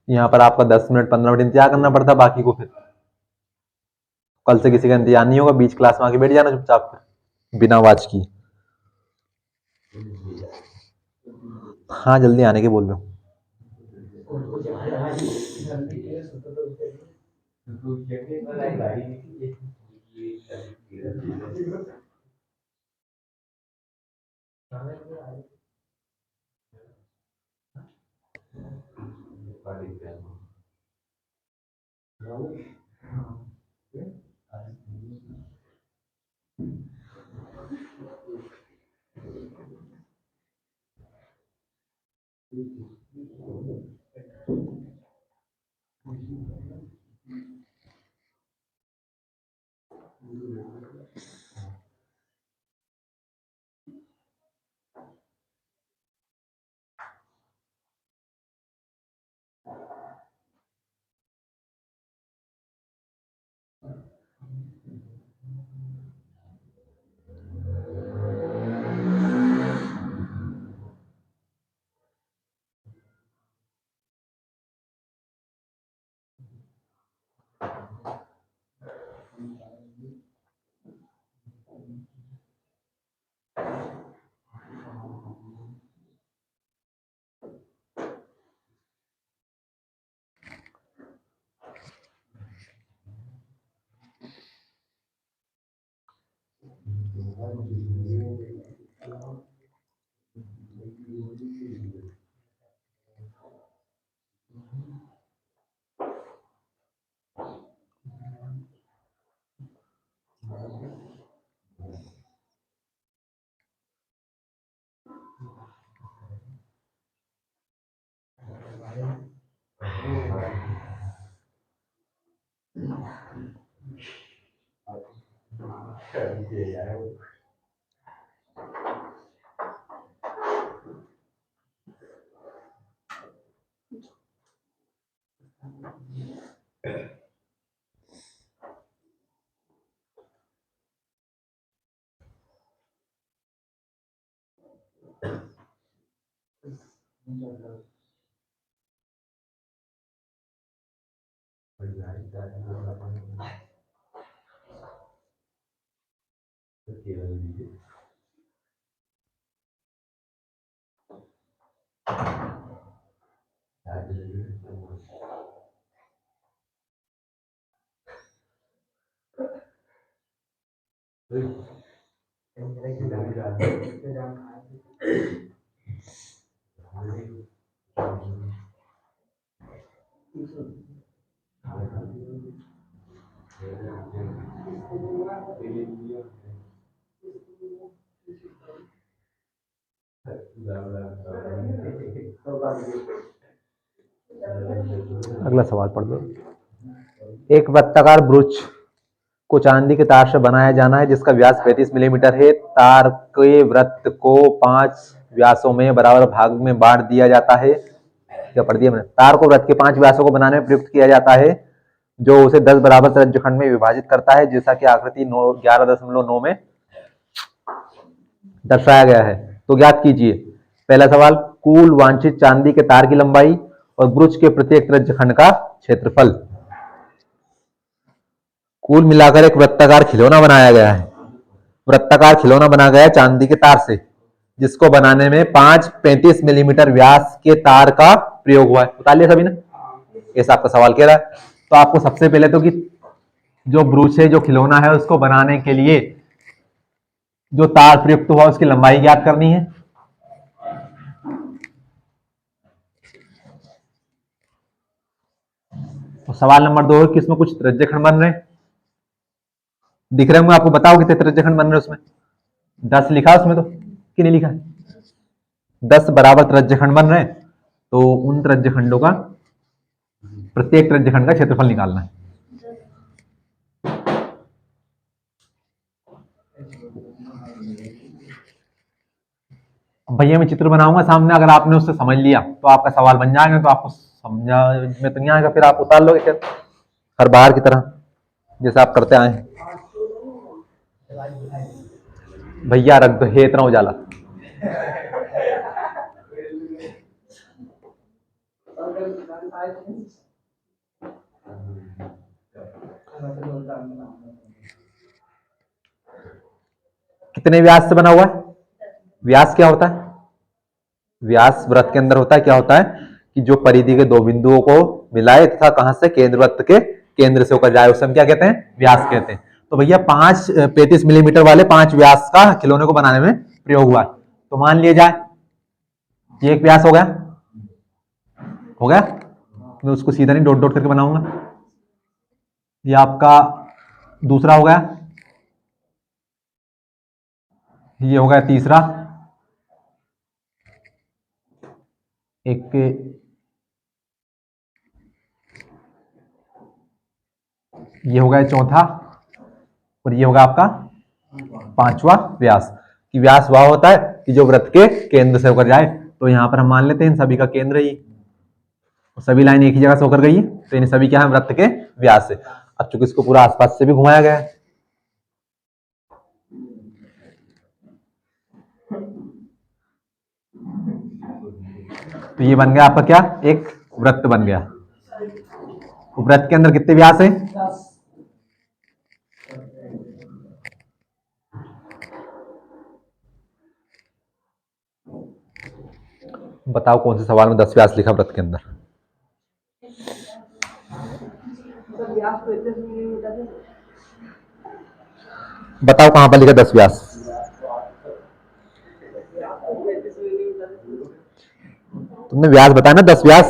यहाँ पर आपका 10 मिनट 15 मिनट इंतजार करना पड़ता, बाकी को फिर कल से किसी का इंतजार नहीं होगा, बीच क्लास में आके बैठ जाना चुपचाप फिर, बिना आवाज की। हाँ जल्दी आने के बोल रहे हो। अगला सवाल पढ़ दो। एक वृत्ताकार ब्रुच को चांदी के तार से बनाया जाना है जिसका व्यास 35 मिलीमीटर है। तार के वृत्त को 5 व्यासों में बराबर भाग में बांट दिया जाता है। क्या पढ़ दिया मैंने? तार को वृत्त के 5 व्यासों को बनाने में प्रयुक्त किया जाता है जो उसे 10 बराबर त्रिज्यखंड में विभाजित करता है जैसा कि आकृति 11.9 में दर्शाया गया है। तो ज्ञात कीजिए। पहला सवाल, कुल वांछित चांदी के तार की लंबाई और ब्रुच के प्रत्येक त्रिज्यखंड का क्षेत्रफल। कुल मिलाकर एक वृत्ताकार खिलौना बनाया गया है। वृत्ताकार खिलौना बनाया गया है चांदी के तार से जिसको बनाने में 35 मिलीमीटर व्यास के तार का प्रयोग हुआ है। बता लिया सभी ने? ऐसा आपका सवाल कह रहा है। तो आपको सबसे पहले तो कि जो ब्रूच है, जो खिलौना है, उसको बनाने के लिए जो तार प्रयुक्त हुआ उसकी लंबाई ज्ञात करनी है। तो सवाल नंबर 2 है कि इसमें कुछ त्रिज्यखंड बन रहे हैं, दिख रहे होंगे आपको। बताओ कितने त्रिज्यखंड बन रहे हैं उसमें? 10 लिखा है उसमें तो, कि नहीं लिखा है? 10 बराबर त्रिज्यखंड बन रहे हैं। तो उन त्रिज्यखंडों का प्रत्येक त्रिज्यखंड का क्षेत्रफल निकालना है। भैया मैं चित्र बनाऊंगा सामने, अगर आपने उससे समझ लिया तो आपका सवाल बन जाएगा। तो आपको समझा में तो नहीं आएगा, फिर आप उतार लोगे क्या हर बार की तरह जैसे आप करते आए हैं। भैया रख दो, हे इतना उजाला। कितने व्यास से बना हुआ है? व्यास क्या होता है? व्यास वृत्त के अंदर होता है, क्या होता है कि जो परिधि के दो बिंदुओं को मिलाए तथा कहां से? केंद्र वृत्त के केंद्र से होकर जाए, उसे हम क्या कहते हैं? व्यास कहते हैं। तो भैया 35 मिलीमीटर वाले 5 व्यास का खिलौने को बनाने में प्रयोग हुआ है। तो मान लिया जाए ये एक व्यास हो गया, हो गया। मैं उसको सीधा नहीं डॉट डॉट करके बनाऊंगा। ये आपका दूसरा हो गया, ये हो गया तीसरा, एक ये हो गया चौथा, और ये होगा आपका 5वां व्यास। कि व्यास वह होता है कि जो वृत्त के केंद्र से होकर जाए। तो यहां पर हम मान लेते हैं इन सभी का केंद्र ही, सभी लाइन एक ही जगह से होकर गई है, तो इन सभी क्या है? वृत्त के व्यास से। अब चूंकि इसको पूरा आसपास से भी घुमाया गया है, तो ये बन गया आपका क्या? एक वृत्त बन गया। वृत्त के अंदर कितने व्यास है? बताओ कौन से सवाल में 10 व्यास लिखा वृत्त के अंदर? बताओ कहां पर लिखा 10 व्यास? तुमने व्यास बताया ना, 10 व्यास।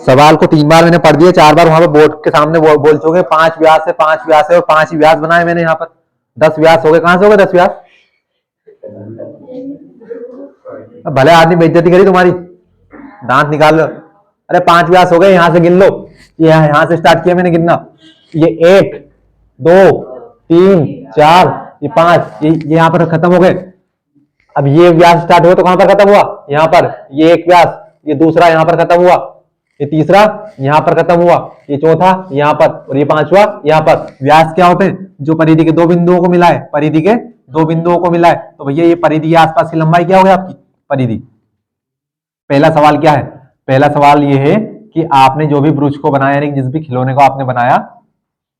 सवाल को 3 बार मैंने पढ़ दिया, 4 बार वहां पर बोर्ड के सामने बोल चुके 5 व्यास है, 5 व्यास है, और 5 ही व्यास बनाए मैंने यहाँ पर। 10 व्यास हो गए। कहां से हो गए 10 व्यास? भले आदमी बेइज्जती करी तुम्हारी, दांत निकाल लो। अरे 5 व्यास हो गए, यहां से गिन लो। ये यहां से स्टार्ट किया मैंने गिनना, ये 1 2 3 4 ये 5, ये यहां पर खत्म हो गए। अब ये व्यास स्टार्ट हुआ तो कहां पर खत्म हुआ, यहां पर। ये एक व्यास, ये दूसरा यहां पर खत्म हुआ, ये तीसरा यहां पर खत्म हुआ, ये चौथा यहां पर, और ये पांचवा यहां पर। व्यास क्या होते हैं, जो परिधि के दो बिंदुओं को मिलाए, परिधि के दो बिंदुओं को मिलाए। तो भैया ये परिधि के आसपास की लंबाई क्या हो गई आपकी, परिधि। पहला सवाल क्या है, पहला सवाल ये है कि आपने जो भी ब्रुच को बनाया, यानी जिस भी खिलौने को आपने बनाया,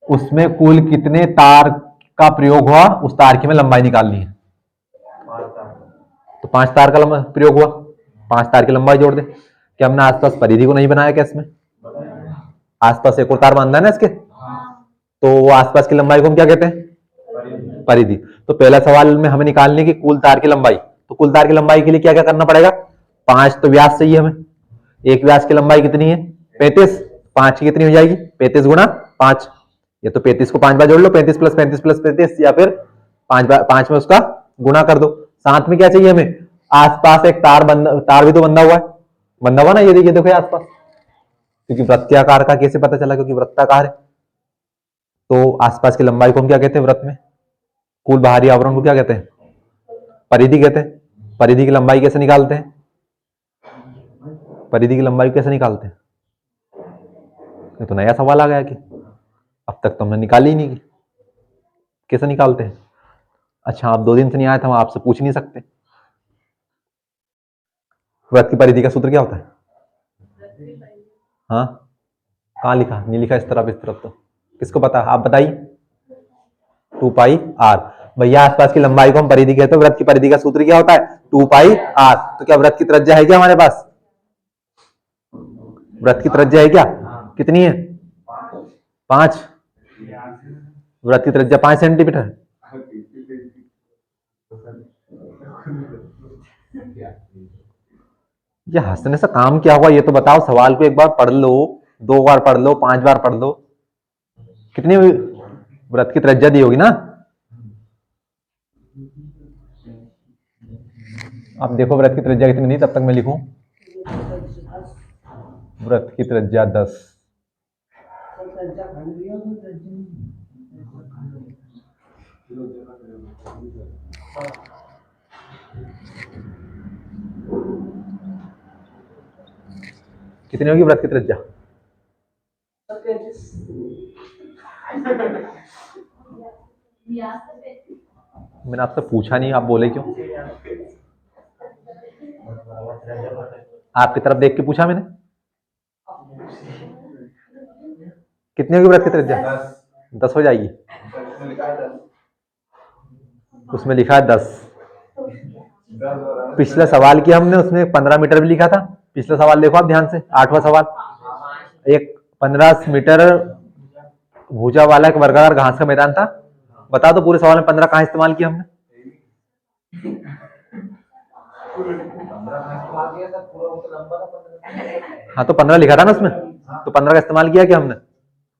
उसमें कुल कितने तार का प्रयोग हुआ, उस तार की में लंबाई निकालनी है। तो 5 तार का प्रयोग हुआ, 5 तार की लंबाई जोड़ दे। क्या हमने आसपास परिधि को नहीं बनाया क्या, इसमें आसपास एक और तार बांधा है ना इसके, तो वो आसपास की लंबाई को हम क्या कहते हैं, परिधि। तो पहला सवाल में हमें निकालने की कुल तार की लंबाई, तो कुल तार की लंबाई के लिए क्या क्या करना पड़ेगा, 5 तो व्यास चाहिए हमें। एक व्यास की लंबाई कितनी है, 35, 5 की कितनी हो जाएगी, 35 गुणा 5। ये तो 35 को 5 बार जोड़ लो, 35 प्लस 35 प्लस 35, या फिर 5 में उसका गुणा कर दो। साथ में क्या चाहिए हमें, आसपास एक तार भी तो बंधा हुआ है, बंधा हुआ ना, ये देखिए, देखो आसपास, क्योंकि वृत्ताकार का कैसे पता चला, क्योंकि वृत्ताकार है। तो आसपास की लंबाई को हम क्या कहते हैं, वृत्त में कुल बाहरी आवरण को क्या कहते हैं, परिधि कहते हैं। परिधि की लंबाई कैसे निकालते हैं, परिधि की लंबाई कैसे निकालते हैं, ये तो नया सवाल आ गया कि अब तक तो हमने निकाली ही नहीं की, कैसे निकालते हैं। अच्छा, आप 2 दिन से नहीं आए थे, हम आपसे पूछ नहीं सकते। वृत्त की परिधि का सूत्र क्या होता है, हाँ कहाँ लिखा, नहीं लिखा इस तरफ तो किसको पता, आप बताइए। 2 पाई आर, भैया आसपास की लंबाई को हम परिधि कहते हैं। वृत्त की परिधि का सूत्र क्या होता है, 2 पाई आर। तो क्या वृत्त की त्रिज्या है क्या हमारे पास, वृत्त की त्रिज्या है क्या, कितनी है, 5। वृत्त की त्रिज्या 5 सेंटीमीटर। ये हंसने से काम क्या हुआ, ये तो बताओ। सवाल को एक बार पढ़ लो, 2 बार पढ़ लो, 5 बार पढ़ लो, कितनी वृत्त की त्रिज्या दी होगी ना। अब देखो वृत्त की त्रिज्या कितनी दी, तब तक मैं लिखूं, वृत्त की त्रिज्या 10। कितनी होगी वृत्त की त्रिज्या, मैंने आपसे पूछा नहीं, आप बोले क्यों, आपकी तरफ देख के पूछा मैंने। कितनी होगी वृत्त की त्रिज्या, 10 हो जाएगी, उसमें लिखा है 10। पिछले सवाल किया हमने, उसमें 15 मीटर भी लिखा था। पिछला सवाल देखो आप ध्यान से, 8वां सवाल, एक 15 मीटर भुजा वाला एक वर्गाकार घास का मैदान था। बता दो पूरे सवाल में 15 कहां इस्तेमाल किया हमने, हाँ तो 15 लिखा था ना उसमें, तो 15 का इस्तेमाल किया क्या हमने।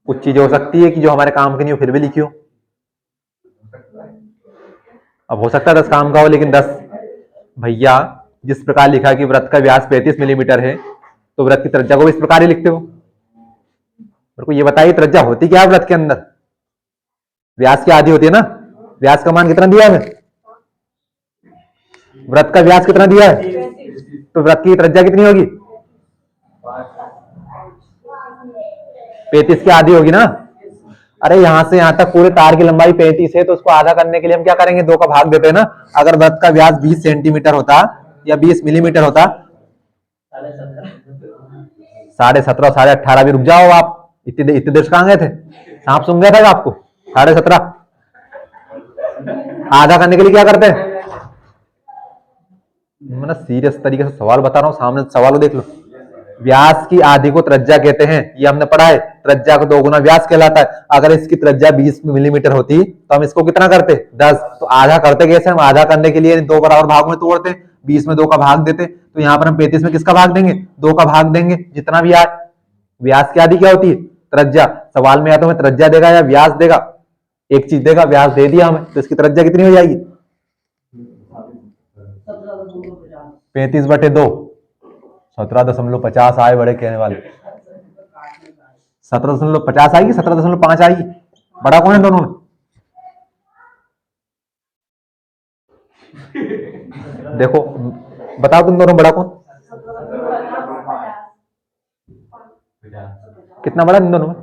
कुछ चीजें हो सकती है कि जो हमारे काम की नहीं हो, फिर भी लिखी हो। अब हो सकता है 10 काम का हो, लेकिन 10 भैया जिस प्रकार लिखा है कि वृत्त का व्यास 35 मिलीमीटर है, तो वृत्त की त्रिज्या को इस प्रकार ही लिखते हो। मेरे को ये बताइए त्रिज्या होती क्या है वृत्त के अंदर, व्यास की आधी होती है ना। व्यास का मान कितना दिया है, वृत्त का व्यास कितना दिया है, तो वृत्त की त्रिज्या कितनी होगी, 35 की आधी होगी ना। अरे यहां से यहां तक पूरे तार की लंबाई 35 है, तो उसको आधा करने के लिए हम क्या करेंगे, 2 का भाग देते हैं ना। अगर वृत्त का व्यास 20 सेंटीमीटर होता या 20 मिलीमीटर होता, 17.5 18.5 भी, रुक जाओ आप, इतने देर से कहां गए थे, सांप सुन गया था आपको। 17.5 आधा करने के लिए क्या करते हैं, मैं सीरियस तरीके से सवाल बता रहा हूं, सामने सवाल को देख लो। व्यास की आधी को त्रिज्या कहते हैं, ये हमने पढ़ा है। त्रिज्या को 2 गुना व्यास कहलाता है। अगर इसकी त्रिज्या 20 मिलीमीटर होती तो हम इसको कितना करते, 10। तो आधा करते कैसे, हम आधा करने के लिए 2 बराबर भाग में तोड़ते, 20 में 2 का भाग देते। तो यहाँ पर हम 35 में किसका भाग देंगे, 2 का भाग देंगे, जितना भी आए। व्यास की आधी क्या होती है, त्रिज्या। सवाल में या तो हमें त्रिज्या देगा या व्यास देगा, एक चीज देगा। व्यास दे दिया हमें, तो इसकी त्रिज्या कितनी हो जाएगी, 35/2। 17.50 आए बड़े कहने वाले। 17.50 आएगी, 17.5 आएगी। बड़ा कौन है दोनों में? देखो बताओ तुम दोनों बड़ा कौन? कितना बड़ा इन दोनों में?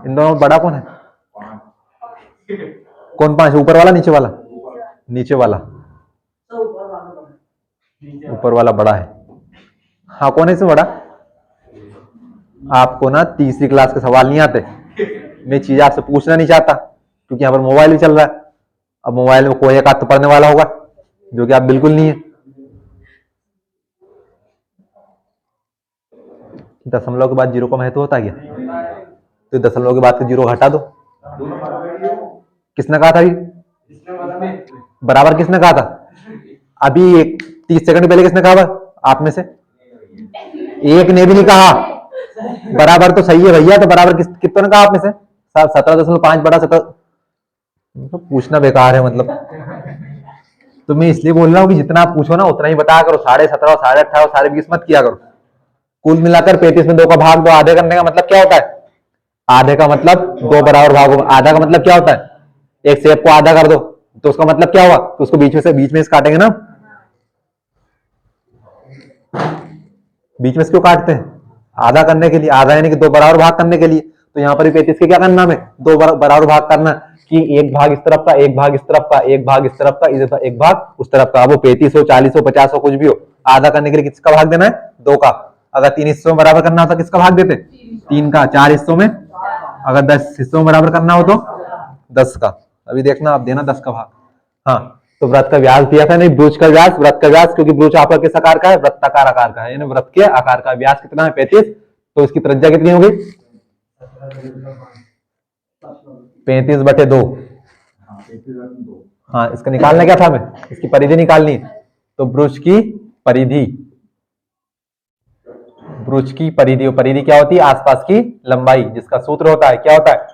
इन दोनों में बड़ा कौन है? कौन 5? ऊपर वाला नीचे वाला? नीचे वाला। ऊपर वाला बड़ा है। हाँ, कौन है इसमें बड़ा? आपको ना तीसरी क्लास के सवाल नहीं आते। मैं चीज आपसे पूछना नहीं चाहता क्योंकि यहाँ पर मोबाइल भी चल रहा है। अब मोबाइल में कोई एक आध तो पढ़ने वाला होगा, जो कि आप बिल्कुल नहीं है। दशमलव के बाद जीरो का महत्व होता है क्या? तो दशमलव के बाद से जीरो हटा दो। किसने कहा था अभी? बराबर किसने कहा था? अभी 30 सेकंड पहले किसने कहा? आप में से एक ने भी नहीं कहा। बराबर तो सही है भैया, तो बराबर कितने ने कहा आप में से? 17.5 बड़ा 17। तो पूछना बेकार है मतलब। तो मैं इसलिए बोल रहा हूँ कि जितना आप पूछो ना उतना ही बताया करो। 17.5, 18.5, 20 मत किया करो। कुल मिलाकर 35 में 2 का भाग 2 आधे करने का मतलब क्या होता है? आधे का मतलब 2 बराबर भागों। आधा का मतलब क्या होता है? एक सेब को आधा कर दो तो उसका मतलब क्या हुआ? तो उसको बीच में से काटेंगे ना। बीच में से क्यों काटते हैं? आधा करने के लिए। आधा यानी कि 2 बराबर भाग करने के लिए। तो यहाँ पर 35 के क्या करना है? 2 बराबर भाग करना कि एक भाग इस तरफ का, एक भाग इस तरफ का, एक भाग इस तरफ का, एक भाग उस तरफ का। वो 35 हो, 40 हो, 50 हो, कुछ भी हो, आधा करने के लिए किसका भाग देना है? 2 का। अगर 3 हिस्सों में बराबर करना होता किसका भाग देते? 3 का। 4 हिस्सों में। अगर 10 हिस्सों में बराबर करना हो तो 10 का। अभी देखना आप देना 10 का भाग। हाँ, तो व्रत का व्यास दिया था, नहीं ब्रुज का व्यास, व्रत का व्यास, क्योंकि ब्रुज आपका किस आकार का है? वृत्ताकार आकार का है, यानी व्रत के आकार का व्यास कितना है? 35। तो इसकी त्रिज्या कितनी होगी? 35/2। हाँ, इसका निकालना क्या था हमें? इसकी परिधि निकालनी। तो ब्रुज की परिधि, ब्रुज की परिधि, परिधि क्या होती है? आसपास की लंबाई, जिसका सूत्र होता है क्या होता है?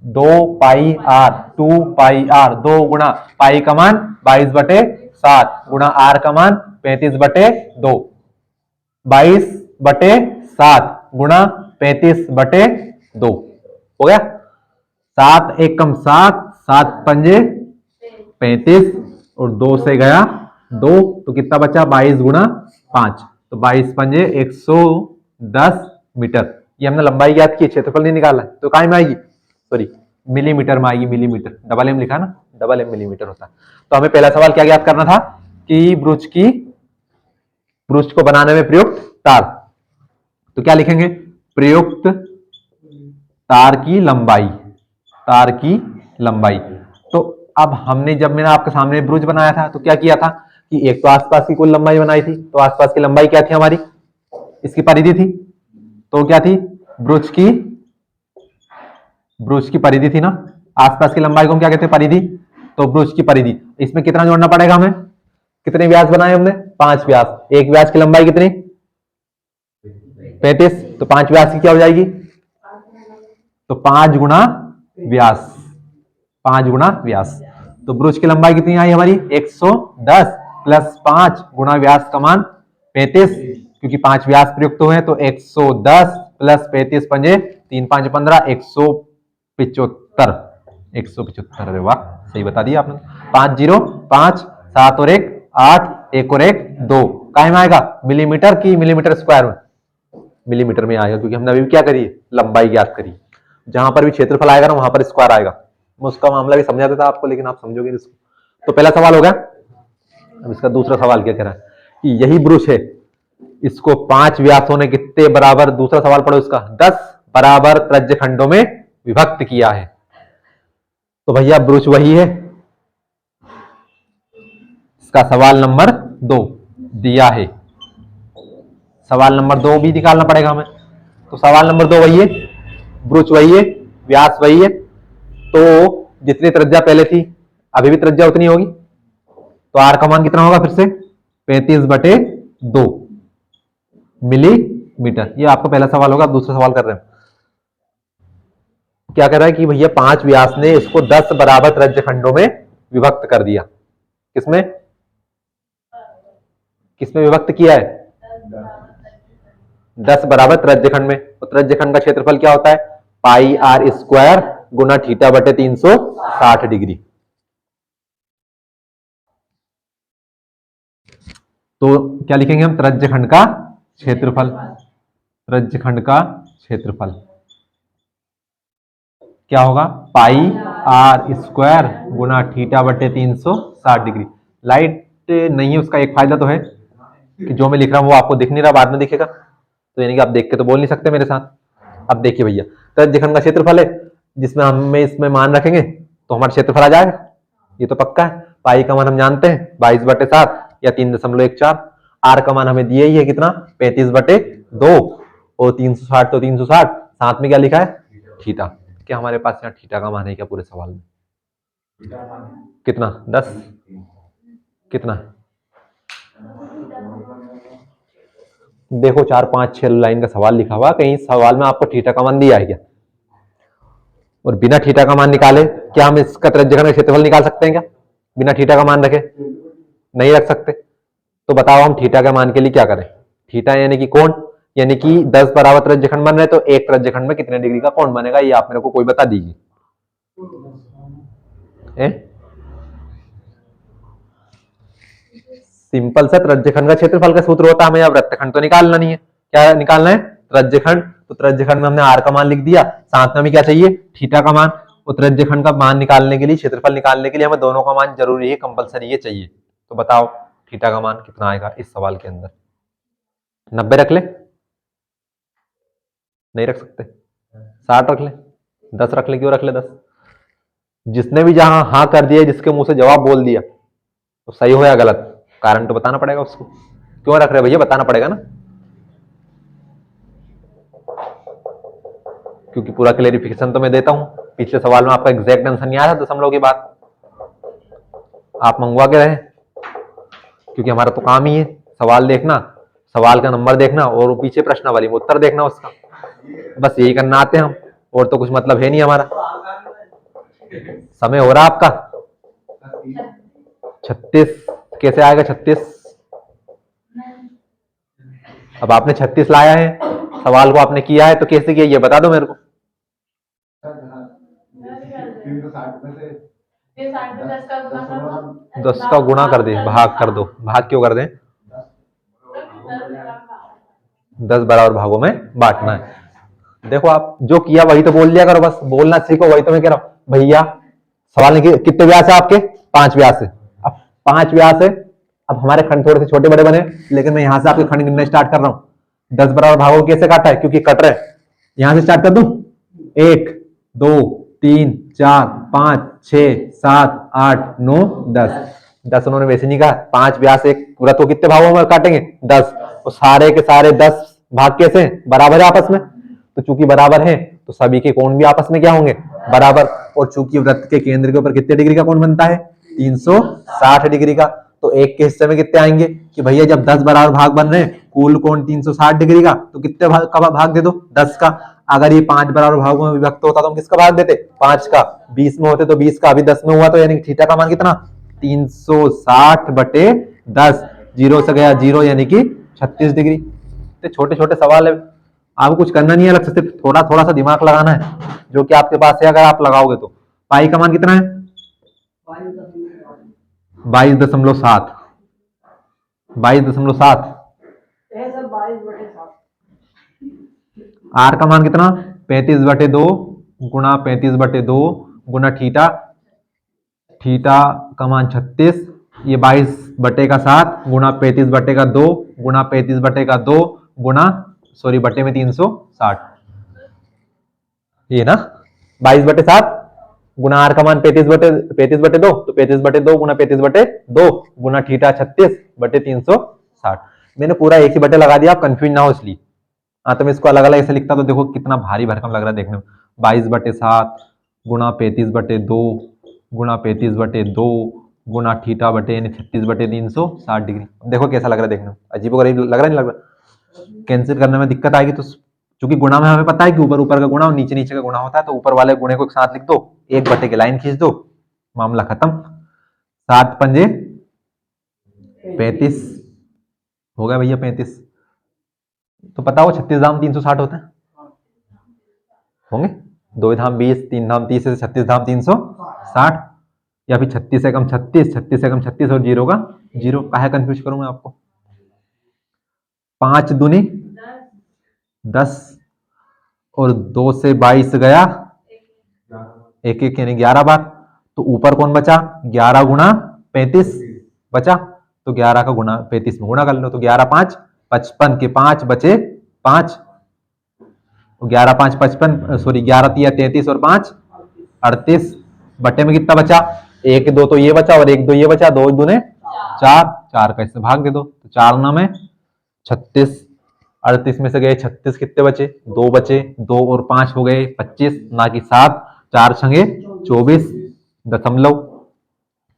2πr, 2πr। 2 गुणा पाई का मान 22/7 गुणा r का मान 35/2। 22/7 गुणा 35/2 हो गया। 7 एक कम 7, 7 पंजे 35 और 2 से गया 2, तो कितना बचा? 22 गुणा 5, तो 22 पंजे 110 मीटर। ये हमने लंबाई याद की, क्षेत्रफल नहीं निकाला। तो काय में आएगी? सॉरी, मिलीमीटर में आएगी। मिलीमीटर, डबल एम लिखा ना, डबल एम मिलीमीटर होता है। तो हमें पहला सवाल क्या याद करना था कि ब्रुज को बनाने में प्रयुक्त तार। तो क्या लिखेंगे? प्रयुक्त तार की लंबाई, तार की लंबाई। तो अब हमने जब मैंने आपके सामने ब्रुज बनाया था तो क्या किया था कि एक तो आसपास की कुल लंबाई बनाई थी। तो आसपास की लंबाई क्या थी हमारी? इसकी परिधि थी। तो क्या थी? ब्रुज की परिधि थी ना। आसपास की लंबाई को हम क्या कहते हैं? परिधि। तो ब्रुज की परिधि, इसमें कितना जोड़ना पड़ेगा हमें? कितने व्यास बनाए हमने? 5 व्यास। एक व्यास की लंबाई कितनी? 35। तो 5 व्यास की क्या हो जाएगी? तो 5 गुणा व्यास, 5 गुणा व्यास। तो ब्रुज की लंबाई कितनी आई हमारी? 110 प्लस 5 गुणा व्यास का मान 35, क्योंकि 5 व्यास प्रयुक्त हुए। तो 110 प्लस 35 पंजे 3 5 15, 175। 175। अरे वाह, सही बता दिया आपने। 5 0 5, 7 और 1 8, 1 और 1 2। काय में आएगा? मिलीमीटर की मिलीमीटर स्क्वायर में, मिलीमीटर में आएगा, क्योंकि हमने अभी क्या करी? लंबाई ज्ञात करी। जहां पर भी क्षेत्रफल आएगा ना वहां पर स्क्वायर आएगा। मैं उसका मामला भी समझा देता आपको, लेकिन आप समझोगे इसको। तो पहला सवाल हो गया। अब इसका दूसरा सवाल क्या कह रहा है कि यही ब्रुज है, इसको 5 व्यासों ने कितने बराबर, दूसरा सवाल पढ़ो इसका, 10 बराबर त्रिज्य खंडों में विभक्त किया है। तो भैया ब्रुज वही है। इसका सवाल नंबर 2 दिया है। सवाल नंबर 2 भी निकालना पड़ेगा हमें। तो सवाल नंबर 2 वही है, ब्रुज वही है, व्यास वही है। तो जितनी त्रिज्या पहले थी अभी भी त्रिज्या उतनी होगी। तो आर का मान कितना होगा? फिर से 35/2 मिलीमीटर। ये आपका पहला सवाल होगा। दूसरा सवाल कर रहे हैं, क्या कह रहा है कि भैया 5 व्यास ने इसको 10 बराबर त्रिज्य खंडों में विभक्त कर दिया। किसमें? किसमें विभक्त किया है? 10 बराबर त्रिज्यखंड में, तो त्रिज्यखंड का क्षेत्रफल क्या होता है, पाई आर स्क्वायर गुना थीटा बटे 360 डिग्री। तो क्या लिखेंगे हम, त्रिज्यखंड का क्षेत्रफल, त्रिज्यखंड का क्षेत्रफल क्या होगा, पाई आर स्क्वायर गुना थीटा बटे 360 डिग्री। लाइट नहीं है, उसका एक फायदा तो है कि जो मैं लिख रहा हूं वो आपको दिख नहीं रहा, बाद में दिखेगा, तो यानी कि आप देख के तो बोल नहीं सकते मेरे साथ। अब देखिए भैया, त्रिज्यखंड का क्षेत्रफल है, जिसमें हम इसमें मान रखेंगे तो हमारा क्षेत्रफल आ जाएगा, ये तो पक्का है। पाई का मान हम जानते हैं 22/7 या 3.14। आर का मान हमें दिया ही है कितना, 35/2, और 360 तो 360, साथ में क्या लिखा है, थीटा। क्या हमारे पास यहाँ थीटा का मान है क्या पूरे सवाल में, कितना, 10, कितना, देखो 4 5 6 लाइन का सवाल लिखा हुआ, कहीं सवाल में आपको थीटा का मान दिया है क्या, और बिना थीटा का मान निकाले क्या हम इसका त्रिज्यखंड का क्षेत्रफल निकाल सकते हैं क्या, बिना थीटा का मान रखे, नहीं रख सकते। तो बताओ हम थीटा के मान के लिए क्या करें, थीटा यानी कि कोण, यानी कि 10 बराबर त्रिज्यखंड बन रहे, तो एक त्रिज्यखंड में कितने डिग्री का कोण बनेगा, ये आप मेरे को कोई बता दीजिए। सिंपल सा त्रिज्यखंड का क्षेत्रफल का सूत्र होता है, हमें अब वृत्तखंड तो निकालना नहीं है, क्या निकालना है, त्रिज्यखंड। तो त्रिज्यखंड में हमने आर का मान लिख दिया, साथ में हमें क्या चाहिए, थीटा का मान। और त्रिज्यखंड का मान निकालने के लिए, क्षेत्रफल निकालने के लिए हमें दोनों का मान जरूरी है, कंपलसरी है, चाहिए। तो बताओ थीटा का मान कितना आएगा इस सवाल के अंदर, 90 रख ले, नहीं रख सकते, 60 रख ले, 10 रख ले, क्यों रख ले 10, जिसने भी जहां हाँ कर दिया, जिसके मुंह से जवाब बोल दिया, तो सही हो या गलत, कारण तो बताना पड़ेगा उसको, क्यों रख रहे भैया, बताना पड़ेगा ना, क्योंकि पूरा क्लेरिफिकेशन तो मैं देता हूं। पिछले सवाल में आपका एग्जैक्ट आंसर नहीं आया था दशमलव के बाद, आप मंगवा के रहे, क्योंकि हमारा तो काम ही है सवाल देखना, सवाल का नंबर देखना, और वो पीछे प्रश्नावली में उत्तर देखना उसका, बस यही करना आते हैं हम, और तो कुछ मतलब है नहीं हमारा। समय हो रहा आपका 36, कैसे आएगा 36, अब आपने 36 लाया है, सवाल को आपने किया है, तो कैसे किया ये बता दो मेरे को। 10 का गुणा कर दे, भाग कर दो, भाग क्यों कर दे, 10 बराबर भागों में बांटना है। देखो आप जो किया वही तो बोल दिया करो, बस बोलना सीखो, वही तो मैं कह रहा हूं भैया। सवाल नहीं कितने व्यास है आपके, 5 व्यास है, अब 5 व्यास है, अब हमारे खंड थोड़े से छोटे बड़े बने, लेकिन मैं यहां से आपके खंड गिनना स्टार्ट कर रहा हूं। 10 बराबर भागों कैसे काटा है, क्योंकि कट रहे, यहां से स्टार्ट कर दूं, 1 2 3 4 5 6 7 8 9 10, 10 उन्होंने वैसे नहीं कहा, 5 व्यास एक पूरा, तो कितने भागों में काटेंगे, 10, तो सारे के सारे 10 भाग कैसे बराबर है आपस में, तो चूंकि बराबर है तो सभी के कोण भी आपस में क्या होंगे, बराबर। और चूंकि वृत्त के केंद्र के ऊपर कितने डिग्री का कोण बनता है, 360 डिग्री का, तो एक के हिस्से में कितने आएंगे, कि भैया जब 10 बराबर भाग बन रहे हैं, कुल कोण 360 डिग्री का, तो कितने भाग का भाग दे दो, 10 का। अगर ये 5 बराबर भागों में विभक्त होता तो हम किसका भाग देते, 5 का, 20 में होते तो 20 का, अभी 10 में हुआ, तो यानी थीटा का मान कितना, 360/10, जीरो से गया जीरो, यानी कि 36 डिग्री। तो छोटे छोटे सवाल है, आपको कुछ करना नहीं है अलग से, सिर्फ थोड़ा थोड़ा सा दिमाग लगाना है, जो कि आपके पास है, अगर आप लगाओगे तो। पाई का मान कितना है, 22.7, 22.7। आर का मान कितना, 35/2 गुणा 35/2 गुणा थीटा, थीटा का मान 36, ये 22/7 गुणा 35/2 गुणा 35/2 गुणा, सॉरी बटे में 360, ये ना 22/7 गुणा आर का मान 35/2, तो 35/2 गुणा 35/2 गुणा थीटा 36/360। मैंने पूरा एक ही बटे लगा दिया, आप कंफ्यूज ना हो इसलिए। हाँ तो मैं इसको अलग अलग ऐसे लिखता तो देखो कितना भारी भरकम लग रहा है देखने में, 22/7 गुणा 35/2 गुणा 35/2 गुणा थीटा बटे यानी 36/360 डिग्री। देखो कैसा लग रहा है देखने में, अजीबोगरीब लग रहा, नहीं लग रहा, कैंसिल करने में दिक्कत आएगी, तो क्योंकि गुणा में हमें पता है कि ऊपर ऊपर का गुणा और नीचे नीचे का गुणा होता है, तो ऊपर वाले गुणे को एक साथ लिख दो, एक बटे के लाइन खींच दो, मामला खत्म। 7 पंजे 35 हो गया भैया, 35 तो पता हो 36 धाम 360 होते हैं, होंगे? 2 धाम 20, 3 धाम 30 से 36 धाम 360, या फिर 36 से कम 36, 36 से कम 36 और जीरो का जीरो। काहे कंफ्यूज करूं मैं आपको? 5 दूनी 10 और 2 से 22 गया, एक एक यानी 11 बार। तो ऊपर कौन बचा? 11 गुणा 35 बचा, तो 11 का गुणा 35 में गुणा कर लो, तो 11 5 55 के 5 बचे 5, 11 5 55, सॉरी 11 तिया 33 और 5 38, बटे में कितना बचा? 1 2 तो ये बचा और 1 2 ये बचा, 2 दूने 4, 4 का इससे भाग दे दो, तो 4 ना में 36, 38 में से गए 36, कितने बचे? 2 बचे, 2 और 5 हो गए 25, ना कि 7, 4 छंगे 24 दशमलव,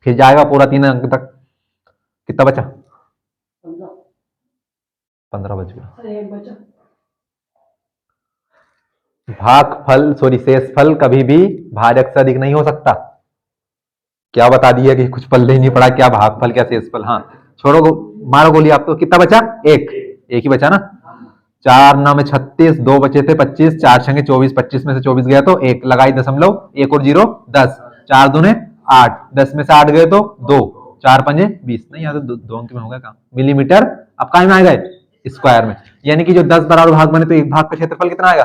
फिर जाएगा पूरा 3 अंक तक, कितना बचा? 15 बच गया। भागफल सॉरी शेषफल कभी भी भाजक से अधिक नहीं हो सकता। क्या बता दिया कि कुछ पल्ले ही नहीं पड़ा, क्या भागफल क्या शेषफल। हाँ छोड़ो, मारो गोली आप। तो कितना बचा? एक ही बचा ना। 4 ना में 36, 2 बचे थे 25, 4 छंगे 24, 25 में से 24 गया तो 1 लगाई दशमलव, 1 और 0 10, 4 दूने 8, 10 में से 8 गए तो 2, 4 पंजे 20, नहीं यार तो 2 अंक में होगा काम। मिलीमीटर अब कहाँ में आएगा? स्क्वायर में। यानी कि जो 10 बराबर भाग बने तो एक भाग का क्षेत्रफल कितना आएगा?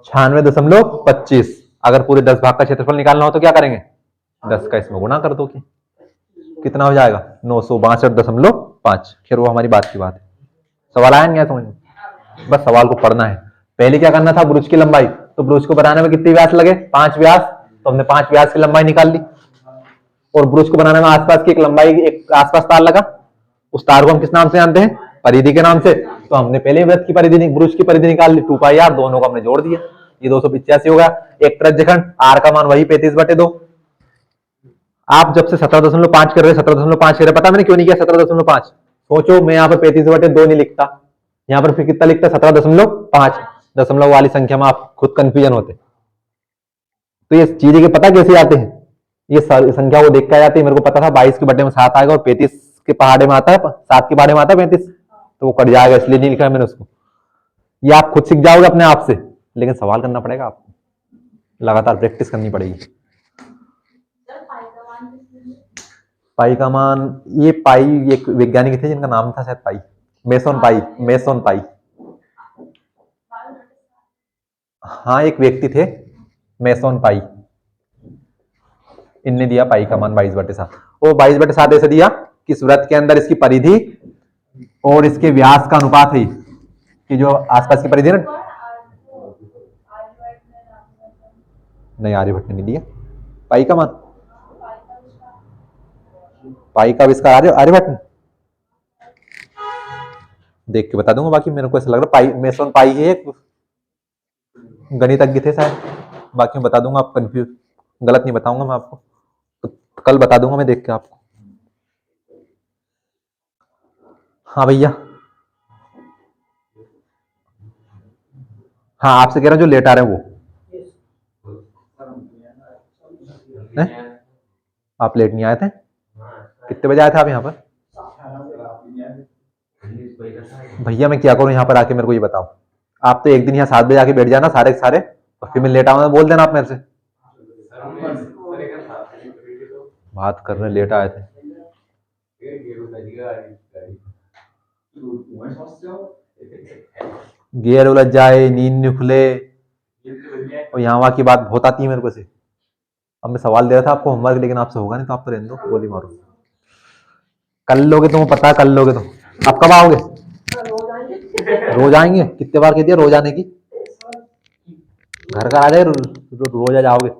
96.25। अगर पूरे 10 भाग का क्षेत्रफल निकालना हो तो क्या करेंगे? 10 का इसमें गुणा कर दो, कि कितना हो जाएगा? 962.5। खैर वो हमारी बात की बात है। सवाल आया नहीं समझ में? बस सवाल को पढ़ना है। पहले क्या करना था? ब्रुज की लंबाई। तो ब्रुज को बनाने में कितने व्यास लगे? 5 व्यास। तो हमने 5 व्यास की लंबाई निकाल ली, और ब्रुज को बनाने में आसपास की एक लंबाई, एक आसपास तार लगा। उस तार को हम किस नाम से जानते हैं? परिधि के नाम से। तो हमने पहले वृत्त की परिधि, ब्रुज की परिधि निकाल ली, 2 पाई आर, दोनों को हमने जोड़ दिया, ये 285 होगा। एक त्रिज्यखंड आर का मान वही 35/2। आप जब से 17.5 कर रहे, 17.5 कर रहे, पता मैंने क्यों नहीं किया 17.5? सोचो, मैं यहाँ पर 35/2 नहीं लिखता, यहाँ पर फिर कितना लिखता? 17.5। दशमलव वाली संख्या में आप खुद कंफ्यूजन होते। तो ये चीजें के पता कैसे आते हैं? ये संख्या वो देख के आ जाती है। मेरे को पता था 22 के बटे में 7 आएगा, और 35 के पहाड़े में आता है, 7 के पहाड़े में आता है 35, तो वो कट जाएगा, इसलिए नहीं लिखा मैंने उसको। ये आप खुद सीख जाओगे अपने आप से, लेकिन सवाल करना पड़ेगा आपको, लगातार प्रैक्टिस करनी पड़ेगी। पाई का मान, ये पाई एक वैज्ञानिक थे जिनका नाम था शायद पाई, मेसन पाई, मेसन पाई। हाँ एक व्यक्ति थे मेसन पाई, इनने दिया पाई का मान 22/7। वो 22/7 ऐसे दिया कि इस वृत्त के अंदर इसकी परिधि और इसके व्यास का अनुपात है, कि जो आसपास की परिधि ना, नहीं आर्यभट्ट ने नहीं दिया पाई का मान। पाई का आविष्कार आर्यभट्ट ने, देख के बता दूंगा। बाकी मेरे को ऐसा लग रहा पाई, मेसन पाई है एक गणितज्ञ थे शायद। बाकी मैं बता दूंगा, आप कंफ्यूज, गलत नहीं बताऊंगा मैं आपको, तो कल बता दूंगा मैं देख के आपको। हाँ भैया, हाँ आपसे कह रहा हूँ जो लेट आ रहे हैं वो है? आप लेट नहीं आए थे? कितने बजे आए थे आप यहाँ पर? भैया मैं क्या करूँ यहाँ पर आके, मेरे को ये बताओ। आप तो एक दिन यहाँ 7 बजे आके बैठ जाना सारे के सारे, और फिर मैं लेट आऊंगा बोल देना आप मेरे से। बात करने लेट आए थे। गियर उलझ जाए, नींद नहीं खुले, और यहाँ वहाँ की बात बहुत आती है मेरे को से। अब मैं सवाल दे रहा था आपको होमवर्क, लेकिन आपसे होगा नहीं, तो आप तो रहने दो, गोली मारो। कल लोगे तुम, पता है कल लोगे तुम। आप कब आओगे? रोज आएंगे? कितने बार कह दिया रोज आने की? घर का आ जाए, रोज आ जाओगे?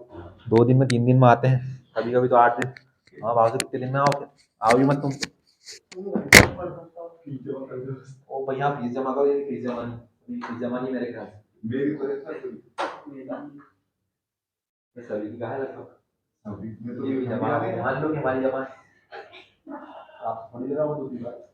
2 दिन में 3 दिन में आते हैं, कभी कभी तो 8 दिन। हाँ आओ, तो कितने दिन में आओगे? आओ भी मत तुम। ओ भैया फीस जमा करो, ये फीस जमा नहीं मेरे ख्याल से। मेरी सभी की कहा है लगभग, ये भी जमा मान लो कि हमारी जमा है। आप थोड़ी देर आओ, दूसरी बात